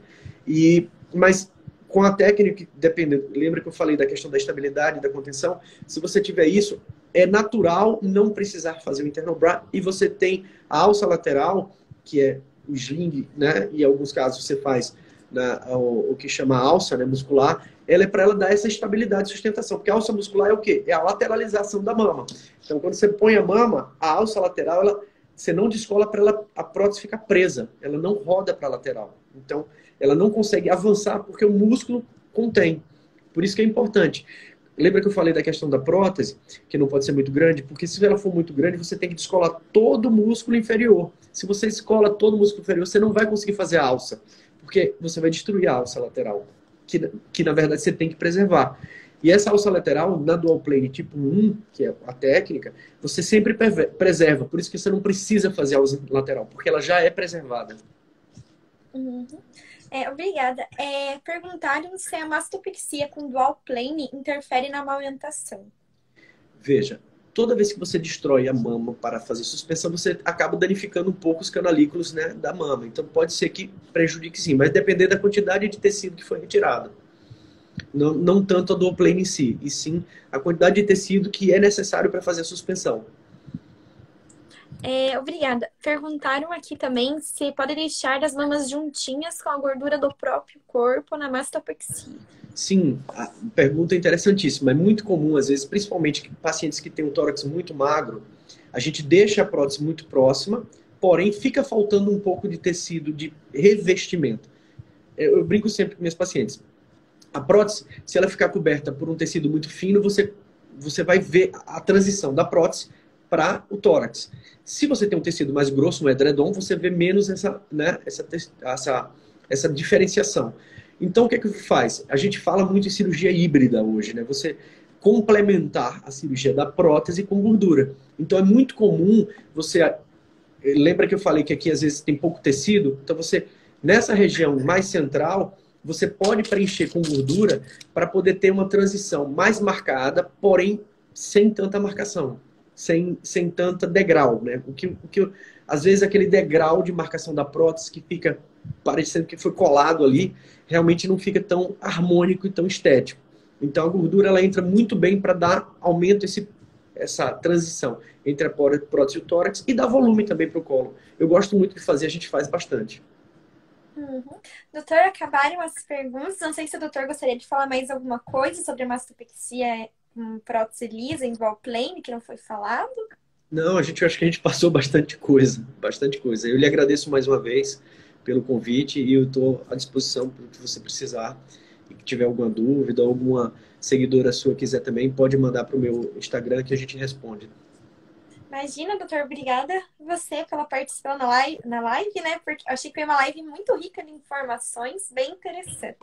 mas com a técnica, dependendo, lembra que eu falei da questão da estabilidade, da contenção, se você tiver isso, é natural não precisar fazer o internal bra, e você tem a alça lateral, que é o sling, né? E em alguns casos você faz o que chama alça, né, muscular, ela é para ela dar essa estabilidade e sustentação, porque a alça muscular é o quê? É a lateralização da mama. Então, quando você põe a mama, a alça lateral, você não descola para a prótese ficar presa, ela não roda para a lateral. Então, ela não consegue avançar porque o músculo contém. Por isso que é importante. Lembra que eu falei da questão da prótese, que não pode ser muito grande? Porque se ela for muito grande, você tem que descolar todo o músculo inferior. Se você descola todo o músculo inferior, você não vai conseguir fazer a alça, porque você vai destruir a alça lateral, que na verdade você tem que preservar. E essa alça lateral, na dual plane tipo 1, que é a técnica, você sempre preserva. Por isso que você não precisa fazer a alça lateral, porque ela já é preservada. Uhum. Obrigada. Perguntaram se a mastopexia com dual plane interfere na amamentação. Veja, toda vez que você destrói a mama para fazer suspensão, você acaba danificando um pouco os canalículos, né, da mama. Então pode ser que prejudique sim, mas depender da quantidade de tecido que foi retirado. Não tanto a do plane em si, e sim a quantidade de tecido que é necessário para fazer a suspensão. Obrigada. Perguntaram aqui também se pode deixar as mamas juntinhas com a gordura do próprio corpo na mastopexia. Sim, a pergunta é interessantíssima. É muito comum, às vezes, principalmente pacientes que têm um tórax muito magro, a gente deixa a prótese muito próxima, porém fica faltando um pouco de tecido de revestimento. Eu brinco sempre com meus pacientes. A prótese, se ela ficar coberta por um tecido muito fino, você vai ver a transição da prótese para o tórax. Se você tem um tecido mais grosso, um edredom, você vê menos essa diferenciação. Então, o que é que faz? A gente fala muito em cirurgia híbrida hoje, né? Você complementar a cirurgia da prótese com gordura. Então, é muito comum você... Lembra que eu falei que aqui, às vezes, tem pouco tecido? Então, você, nessa região mais central, você pode preencher com gordura para poder ter uma transição mais marcada, porém, sem tanta marcação. Sem tanta degrau, né? Às vezes, aquele degrau de marcação da prótese que fica parecendo que foi colado ali, realmente não fica tão harmônico e tão estético. Então a gordura ela entra muito bem para dar aumento essa transição entre a prótese e o tórax e dar volume também para o colo. Eu gosto muito de fazer, a gente faz bastante. Uhum. Doutor, acabaram as perguntas. Não sei se o doutor gostaria de falar mais alguma coisa sobre a mastopexia com prótese lisa em plane, que não foi falado. Não, acho que a gente passou bastante coisa, bastante coisa. Eu lhe agradeço mais uma vez pelo convite e eu estou à disposição para o que você precisar. E que tiver alguma dúvida, alguma seguidora sua quiser também, pode mandar para o meu Instagram que a gente responde. Imagina, doutor, obrigada você pela participação na live, né? Porque eu achei que foi uma live muito rica de informações, bem interessante.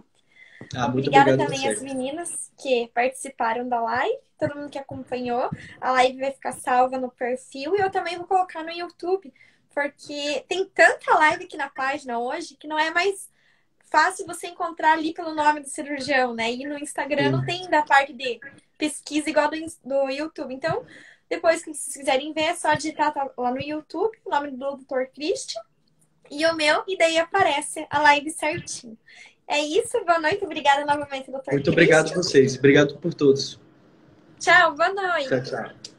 Muito Obrigada obrigado também a às você. meninas que participaram da live, todo mundo que acompanhou. A live vai ficar salva no perfil e eu também vou colocar no YouTube, porque tem tanta live aqui na página hoje que não é mais fácil você encontrar ali pelo nome do cirurgião, né? E no Instagram não tem da parte de pesquisa igual do YouTube. Então, depois que vocês quiserem ver, é só digitar lá no YouTube o nome do Dr. Christian e o meu, e daí aparece a live certinho. É isso, boa noite, obrigada novamente, Dr. Muito obrigado a Christian. vocês, obrigado por todos. Tchau, boa noite. Tchau, tchau.